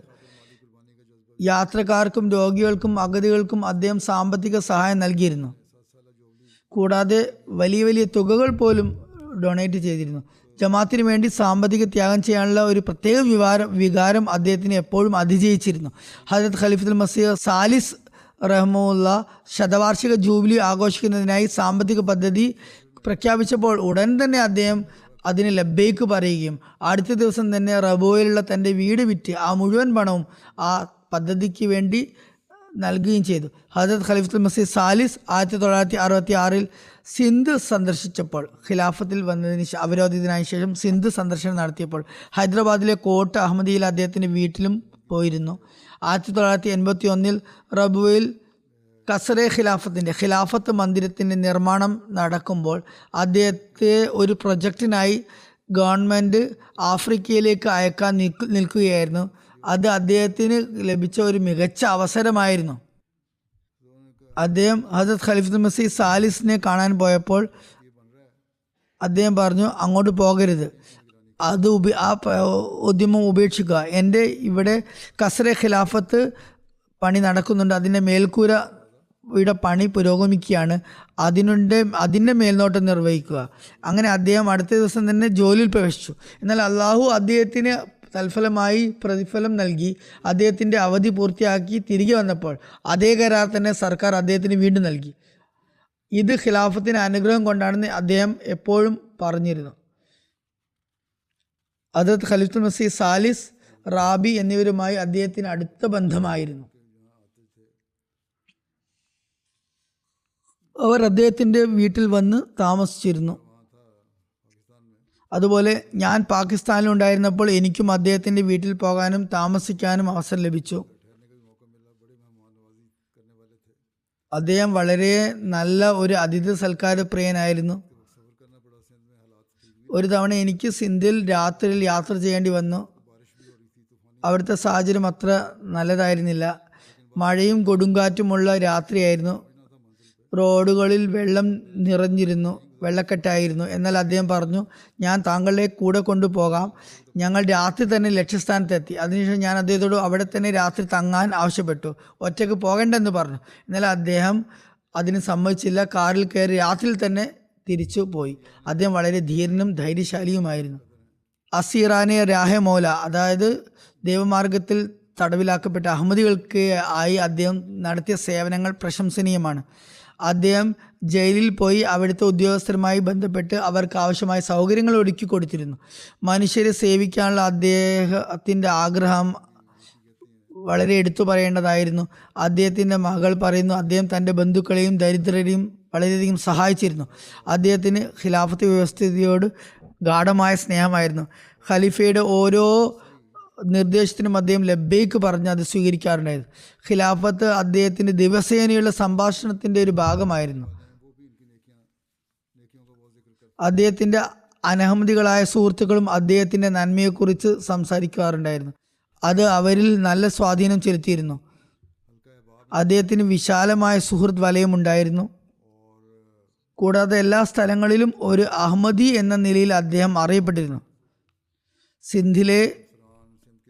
യാത്രക്കാർക്കും രോഗികൾക്കും അഗതികൾക്കും അദ്ദേഹം സാമ്പത്തിക സഹായം നൽകിയിരുന്നു. കൂടാതെ വലിയ വലിയ തുകകൾ പോലും ഡൊണേറ്റ് ചെയ്തിരുന്നു. ജമാഅത്തിന് വേണ്ടി സാമ്പത്തിക ത്യാഗം ചെയ്യാനുള്ള ഒരു പ്രത്യേക വികാരം അദ്ദേഹത്തിന് എപ്പോഴും അതിജയിച്ചിരുന്നു. ഹജറത്ത് ഖലീഫത്തുൽ മസീഹ് സാലിസ് റഹ്മുല്ല ശതവാർഷിക ജൂബിലി ആഘോഷിക്കുന്നതിനായി സാമ്പത്തിക പദ്ധതി പ്രഖ്യാപിച്ചപ്പോൾ ഉടൻ തന്നെ അദ്ദേഹം അതിന് ലബ്ബൈക്ക് പറയുകയും അടുത്ത ദിവസം തന്നെ റബോയിലുള്ള തൻ്റെ വീട് വിറ്റ് ആ മുഴുവൻ പണവും ആ പദ്ധതിക്ക് വേണ്ടി നൽകുകയും ചെയ്തു. ഹജറത്ത് ഖലീഫത്തുൽ മസീഹ് സാലിസ് 1966 സിന്ധ് സന്ദർശിച്ചപ്പോൾ, ഖിലാഫത്തിൽ വന്നതിന് അവരോധിതനായ ശേഷം സിന്ധ് സന്ദർശനം നടത്തിയപ്പോൾ ഹൈദരാബാദിലെ കോട്ട അഹമ്മദിയിൽ അദ്ദേഹത്തിൻ്റെ വീട്ടിലും പോയിരുന്നു. 1981 റബുവിൽ കസറെ ഖിലാഫത്ത് മന്ദിരത്തിൻ്റെ നിർമ്മാണം നടക്കുമ്പോൾ അദ്ദേഹത്തെ ഒരു പ്രൊജക്റ്റിനായി ഗവൺമെൻറ് ആഫ്രിക്കയിലേക്ക് അയക്കാൻ നിൽക്കുകയായിരുന്നു. അത് അദ്ദേഹത്തിന് ലഭിച്ച ഒരു മികച്ച അവസരമായിരുന്നു. അദ്ദേഹം ഹജറത്ത് ഖലീഫത്തുൽ മസീഹ് സാലിസിനെ കാണാൻ പോയപ്പോൾ അദ്ദേഹം പറഞ്ഞു, അങ്ങോട്ട് പോകരുത്, ആ ഉദ്യമം ഉപേക്ഷിക്കുക. എൻ്റെ ഇവിടെ കസറെ ഖിലാഫത്ത് പണി നടക്കുന്നുണ്ട്, അതിൻ്റെ മേൽക്കൂരയുടെ പണി പുരോഗമിക്കുകയാണ്, അതിൻ്റെ മേൽനോട്ടം നിർവഹിക്കുക. അങ്ങനെ അദ്ദേഹം അടുത്ത ദിവസം തന്നെ ജോലിയിൽ പ്രവേശിച്ചു. എന്നാൽ അള്ളാഹു അദ്ദേഹത്തിന് തൽഫലമായി പ്രതിഫലം നൽകി. അദ്ദേഹത്തിൻ്റെ അവധി പൂർത്തിയാക്കി തിരികെ വന്നപ്പോൾ അതേ കരാർ തന്നെ സർക്കാർ അദ്ദേഹത്തിന് വീണ്ടും നൽകി. ഇത് ഖിലാഫത്തിന് അനുഗ്രഹം കൊണ്ടാണെന്ന് അദ്ദേഹം എപ്പോഴും പറഞ്ഞിരുന്നു. ഹജറത്ത് ഖലീഫത്തുൽ മസീഹ് സാലിസ് റാബി എന്നിവരുമായി അദ്ദേഹത്തിന് അടുത്ത ബന്ധമായിരുന്നു. അവർ അദ്ദേഹത്തിൻ്റെ വീട്ടിൽ വന്ന് താമസിച്ചിരുന്നു. അതുപോലെ ഞാൻ പാകിസ്ഥാനിലുണ്ടായിരുന്നപ്പോൾ എനിക്കും അദ്ദേഹത്തിൻ്റെ വീട്ടിൽ പോകാനും താമസിക്കാനും അവസരം ലഭിച്ചു. അദ്ദേഹം വളരെ നല്ല ഒരു അതിഥി സൽക്കാര പ്രിയനായിരുന്നു. ഒരു തവണ എനിക്ക് സിന്ധിൽ രാത്രിയിൽ യാത്ര ചെയ്യേണ്ടി വന്നു. അവിടുത്തെ സാഹചര്യം അത്ര നല്ലതായിരുന്നില്ല. മഴയും കൊടുങ്കാറ്റുമുള്ള രാത്രിയായിരുന്നു. റോഡുകളിൽ വെള്ളം നിറഞ്ഞിരുന്നു, വെള്ളക്കെട്ടായിരുന്നു. എന്നാൽ അദ്ദേഹം പറഞ്ഞു, ഞാൻ താങ്കളെ കൂടെ കൊണ്ടുപോകാം. ഞങ്ങൾ രാത്രി തന്നെ ലക്ഷ്യസ്ഥാനത്തെത്തി. അതിനുശേഷം ഞാൻ അദ്ദേഹത്തോട് അവിടെ തന്നെ രാത്രി തങ്ങാൻ ആവശ്യപ്പെട്ടു. ഒറ്റയ്ക്ക് പോകേണ്ടെന്ന് പറഞ്ഞു. എന്നാൽ അദ്ദേഹം അതിന് സമ്മതിച്ചില്ല. കാറിൽ കയറി രാത്രിയിൽ തന്നെ തിരിച്ചു പോയി. അദ്ദേഹം വളരെ ധീരനും ധൈര്യശാലിയുമായിരുന്നു. അസീറാനെ രാഹെ മൗല, അതായത് ദൈവമാർഗത്തിൽ തടവിലാക്കപ്പെട്ട അഹമ്മദികൾക്ക് ആയി അദ്ദേഹം നടത്തിയ സേവനങ്ങൾ പ്രശംസനീയമാണ്. അദ്ദേഹം ജയിലിൽ പോയി അവിടുത്തെ ഉദ്യോഗസ്ഥരുമായി ബന്ധപ്പെട്ട് അവർക്ക് ആവശ്യമായ സൗകര്യങ്ങൾ ഒരുക്കി കൊടുത്തിരുന്നു. മനുഷ്യരെ സേവിക്കാനുള്ള അദ്ദേഹത്തിൻ്റെ ആഗ്രഹം വളരെ എടുത്തു പറയേണ്ടതായിരുന്നു. അദ്ദേഹത്തിൻ്റെ മകൾ പറയുന്നു, അദ്ദേഹം തൻ്റെ ബന്ധുക്കളെയും ദരിദ്രരെയും വളരെയധികം സഹായിച്ചിരുന്നു. അദ്ദേഹത്തിന് ഖിലാഫത്ത് വ്യവസ്ഥയോട് ഗാഢമായ സ്നേഹമായിരുന്നു. ഖലീഫയുടെ ഓരോ നിർദ്ദേശത്തിനും അദ്ദേഹം ലബ്ബൈക്ക് പറഞ്ഞ് അത് സ്വീകരിക്കാറുണ്ടായിരുന്നു. ഖിലാഫത്ത് അദ്ദേഹത്തിൻ്റെ ദിവസേനയുള്ള സംഭാഷണത്തിൻ്റെ ഒരു ഭാഗമായിരുന്നു. അദ്ദേഹത്തിൻ്റെ അനഹമ്മദികളായ സുഹൃത്തുക്കളും അദ്ദേഹത്തിൻ്റെ നന്മയെക്കുറിച്ച് സംസാരിക്കാറുണ്ടായിരുന്നു. അത് അവരിൽ നല്ല സ്വാധീനം ചെലുത്തിയിരുന്നു. അദ്ദേഹത്തിന് വിശാലമായ സുഹൃത്ത് വലയമുണ്ടായിരുന്നു. കൂടാതെ എല്ലാ സ്ഥലങ്ങളിലും ഒരു അഹമ്മദി എന്ന നിലയിൽ അദ്ദേഹം അറിയപ്പെട്ടിരുന്നു. സിന്ധിലെ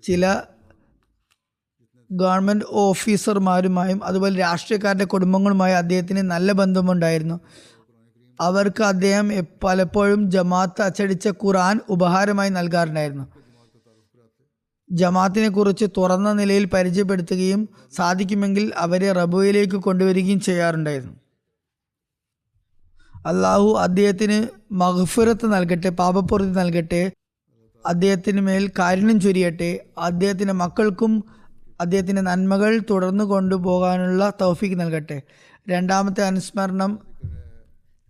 ചില ഗവൺമെൻറ് ഓഫീസർമാരുമായും അതുപോലെ രാഷ്ട്രീയക്കാരുടെ കുടുംബങ്ങളുമായി അദ്ദേഹത്തിന് നല്ല ബന്ധമുണ്ടായിരുന്നു. അവർക്ക് അദ്ദേഹം പലപ്പോഴും ജമാഅത്ത് അച്ചടിച്ച ഖുർആൻ ഉപഹാരമായി നൽകാറുണ്ടായിരുന്നു. ജമാഅത്തിനെ കുറിച്ച് തുറന്ന നിലയിൽ പരിചയപ്പെടുത്തുകയും സാധിക്കുമെങ്കിൽ അവരെ റബുവിലേക്ക് കൊണ്ടുവരികയും ചെയ്യാറുണ്ടായിരുന്നു. അള്ളാഹു അദ്ദേഹത്തിന് മഗ്ഫിറത്ത് നൽകട്ടെ, പാപപ്പുറത്ത് നൽകട്ടെ, അദ്ദേഹത്തിന് മേൽ കാരുണ്യം ചൊരിയട്ടെ. അദ്ദേഹത്തിൻ്റെ മക്കൾക്കും അദ്ദേഹത്തിൻ്റെ നന്മകൾ തുടർന്നു കൊണ്ടുപോകാനുള്ള തൗഫീക്ക് നൽകട്ടെ. രണ്ടാമത്തെ അനുസ്മരണം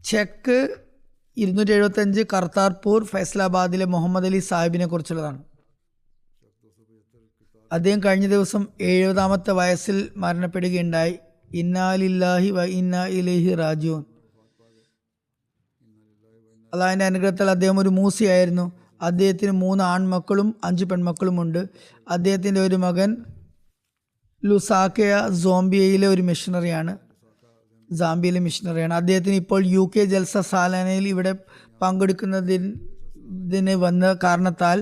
ചെക്ക് 275 കർത്താർപൂർ ഫൈസലാബാദിലെ മുഹമ്മദ് അലി സാഹിബിനെ കുറിച്ചുള്ളതാണ്. അദ്ദേഹം കഴിഞ്ഞ ദിവസം 70-ാമത്തെ വയസ്സിൽ മരണപ്പെടുകയുണ്ടായി. ഇന്നാ ലില്ലാഹി വ ഇന്നാ ഇലൈഹി റാജിഊൻ. അള്ളാഹുവിൻ്റെ അനുഗ്രഹത്താൽ അദ്ദേഹം ഒരു മൂസിയായിരുന്നു. അദ്ദേഹത്തിന് 3 ആൺമക്കളും 5 പെൺമക്കളുമുണ്ട്. അദ്ദേഹത്തിൻ്റെ ഒരു മകൻ ലുസാക്കയ സാംബിയയിലെ മിഷണറിയാണ്. അദ്ദേഹത്തിന് ഇപ്പോൾ UK ജൽസ സാലാനയിൽ ഇവിടെ പങ്കെടുക്കുന്നതിന് വന്ന കാരണത്താൽ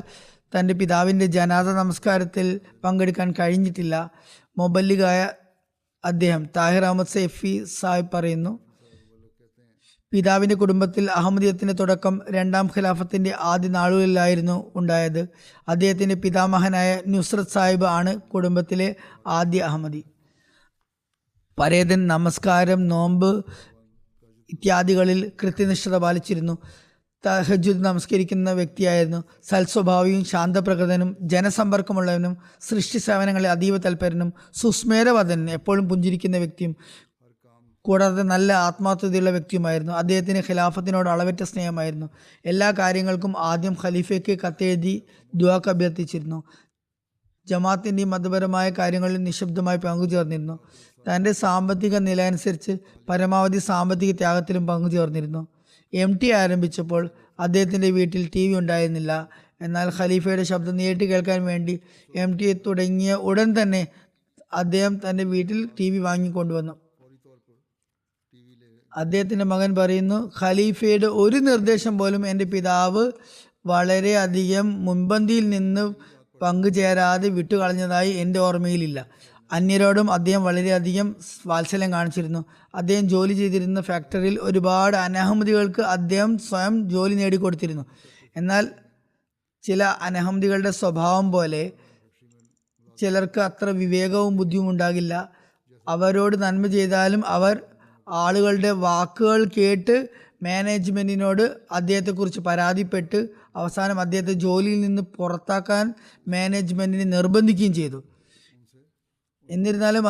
തൻ്റെ പിതാവിൻ്റെ ജനാസ നമസ്കാരത്തിൽ പങ്കെടുക്കാൻ കഴിഞ്ഞിട്ടില്ല. മൊബല്ലിഗായ അദ്ദേഹം താഹിർ അഹമ്മദ് സൈഫി സാഹിബ് പറയുന്നു, പിതാവിൻ്റെ കുടുംബത്തിൽ അഹമ്മദിയത്തിൻ്റെ തുടക്കം 2-ാം ഖിലാഫത്തിൻ്റെ ആദ്യ നാളുകളിലായിരുന്നു ഉണ്ടായത്. അദ്ദേഹത്തിൻ്റെ പിതാമഹനായ നുസ്രത് സാഹിബ് ആണ് കുടുംബത്തിലെ ആദ്യ അഹമ്മദി. പരേതൻ നമസ്കാരം, നോമ്പ് ഇത്യാദികളിൽ കൃത്യനിഷ്ഠത പാലിച്ചിരുന്നു. തഹജ്ജുദ് നമസ്കരിക്കുന്ന വ്യക്തിയായിരുന്നു. സൽസ്വഭാവിയും ശാന്തപ്രകൃതനും ജനസമ്പർക്കമുള്ളവനും സൃഷ്ടി സേവനങ്ങളിൽ അതീവ തൽപരനും സുസ്മേരവദനും എപ്പോഴും പുഞ്ചിരിക്കുന്ന വ്യക്തിയും കൂടാതെ നല്ല ആത്മാർത്ഥതയുള്ള വ്യക്തിയുമായിരുന്നു. അദ്ദേഹത്തിന് ഖിലാഫത്തിനോട് അളവറ്റ സ്നേഹമായിരുന്നു. എല്ലാ കാര്യങ്ങൾക്കും ആദ്യം ഖലീഫയ്ക്ക് കത്തെഴുതി ദുആക്ക് അഭ്യർത്ഥിച്ചിരുന്നു. ജമാഅത്തിൻ്റെയും മതപരമായ കാര്യങ്ങളിൽ നിശബ്ദമായി പങ്കുചേർന്നിരുന്നു. തൻ്റെ സാമ്പത്തിക നില അനുസരിച്ച് പരമാവധി സാമ്പത്തിക ത്യാഗത്തിലും പങ്കുചേർന്നിരുന്നു. MT ആരംഭിച്ചപ്പോൾ അദ്ദേഹത്തിൻ്റെ വീട്ടിൽ TV ഉണ്ടായിരുന്നില്ല. എന്നാൽ ഖലീഫയുടെ ശബ്ദം നേരിട്ട് കേൾക്കാൻ വേണ്ടി MT തുടങ്ങിയ ഉടൻ തന്നെ അദ്ദേഹം തൻ്റെ വീട്ടിൽ TV വാങ്ങിക്കൊണ്ടുവന്നു. അദ്ദേഹത്തിൻ്റെ മകൻ പറയുന്നു, ഖലീഫയുടെ ഒരു നിർദ്ദേശം പോലും എൻ്റെ പിതാവ് വളരെയധികം മുൻപന്തിയിൽ നിന്ന് പങ്കുചേരാതെ വിട്ടുകളഞ്ഞതായി എൻ്റെ ഓർമ്മയിലില്ല. അന്യരോടും അദ്ദേഹം വളരെയധികം വാത്സല്യം കാണിച്ചിരുന്നു. അദ്ദേഹം ജോലി ചെയ്തിരുന്ന ഫാക്ടറിയിൽ ഒരുപാട് അനഹമ്മദികൾക്ക് അദ്ദേഹം സ്വയം ജോലി നേടിക്കൊടുത്തിരുന്നു. എന്നാൽ ചില അനഹമ്മദികളുടെ സ്വഭാവം പോലെ ചിലർക്ക് അത്ര വിവേകവും ബുദ്ധിയും ഉണ്ടാകില്ല. അവരോട് നന്മ ചെയ്താലും അവർ ആളുകളുടെ വാക്കുകൾ കേട്ട് മാനേജ്മെൻറ്റിനോട് അദ്ദേഹത്തെക്കുറിച്ച് പരാതിപ്പെട്ട് അവസാനം അദ്ദേഹത്തെ ജോലിയിൽ നിന്ന് പുറത്താക്കാൻ മാനേജ്മെൻറ്റിനെ നിർബന്ധിക്കുകയും ചെയ്തു. എന്നിരുന്നാലും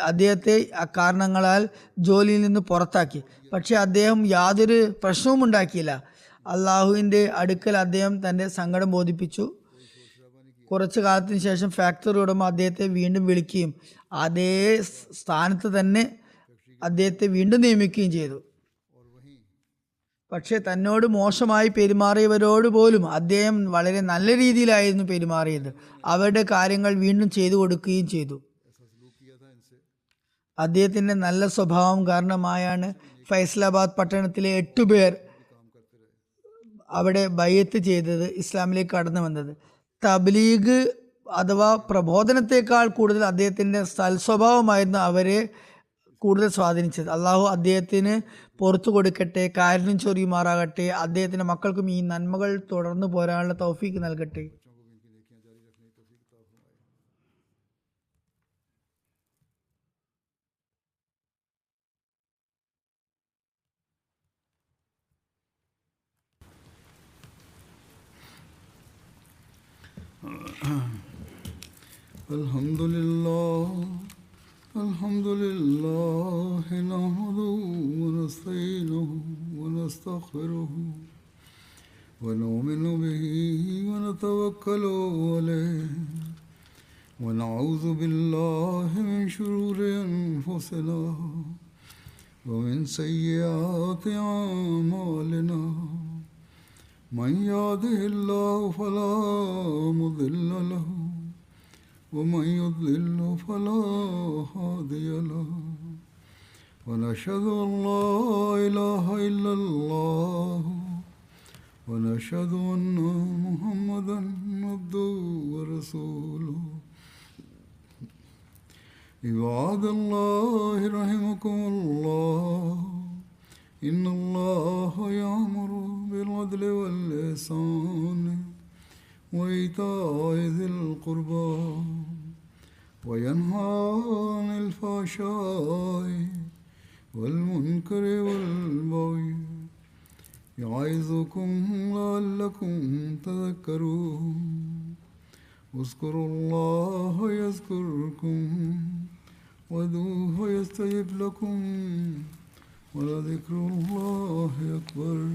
അദ്ദേഹത്തെ അക്കാരണങ്ങളാൽ ജോലിയിൽ നിന്ന് പുറത്താക്കി. പക്ഷെ അദ്ദേഹം യാതൊരു പ്രശ്നവും ഉണ്ടാക്കിയില്ല. അള്ളാഹുവിൻ്റെ അടുക്കൽ അദ്ദേഹം തൻ്റെ സങ്കടം ബോധിപ്പിച്ചു. കുറച്ചു കാലത്തിന് ശേഷം ഫാക്ടറി ഉടമ അദ്ദേഹത്തെ വീണ്ടും വിളിക്കുകയും അതേ സ്ഥാനത്ത് തന്നെ അദ്ദേഹത്തെ വീണ്ടും നിയമിക്കുകയും ചെയ്തു. പക്ഷെ തന്നോട് മോശമായി പെരുമാറിയവരോട് പോലും അദ്ദേഹം വളരെ നല്ല രീതിയിലായിരുന്നു പെരുമാറിയത്. അവരുടെ കാര്യങ്ങൾ വീണ്ടും ചെയ്തു കൊടുക്കുകയും ചെയ്തു. അദ്ദേഹത്തിൻ്റെ നല്ല സ്വഭാവം കാരണമായാണ് ഫൈസലാബാദ് പട്ടണത്തിലെ 8 പേർ അവിടെ ബൈഅത്ത് ചെയ്തത്, ഇസ്ലാമിലേക്ക് കടന്നു വന്നത്. തബ്ലീഗ് അഥവാ പ്രബോധനത്തെക്കാൾ കൂടുതൽ അദ്ദേഹത്തിൻ്റെ സൽസ്വഭാവമായിരുന്നു അവരെ കൂടുതൽ സ്വാധീനിച്ചത്. അള്ളാഹു അദ്ദേഹത്തിന് പുറത്തു കൊടുക്കട്ടെ, കാരുണ്യം ചൊരിയുമാറാകട്ടെ. അദ്ദേഹത്തിൻ്റെ മക്കൾക്കും ഈ നന്മകൾ തുടർന്നു പോരാനുള്ള തൗഫീക്ക് നൽകട്ടെ. Alhamdulillah nahmaduhu wa nasta'inuhu wa nastaghfiruhu wa nu'minu bihi wa natawakkalu alayhi wa na'udhu billahi min shururi anfusina wa min sayyiati a'malina. Man yahdihillahu fala mudilla lahu ومن يضلل فلا هادي له ونشهد أن لا إله إلا الله ونشهد أن محمدا عبده ورسوله. عباد الله رحمكم الله إن الله يأمر بالعدل والإحسان وإيتاء ذي القربى وينهى عن الفحشاء والمنكر والبغي يعظكم لعلكم تذكرون. اذكروا الله يذكركم وادعوه يستجب لكم ولذكر الله أكبر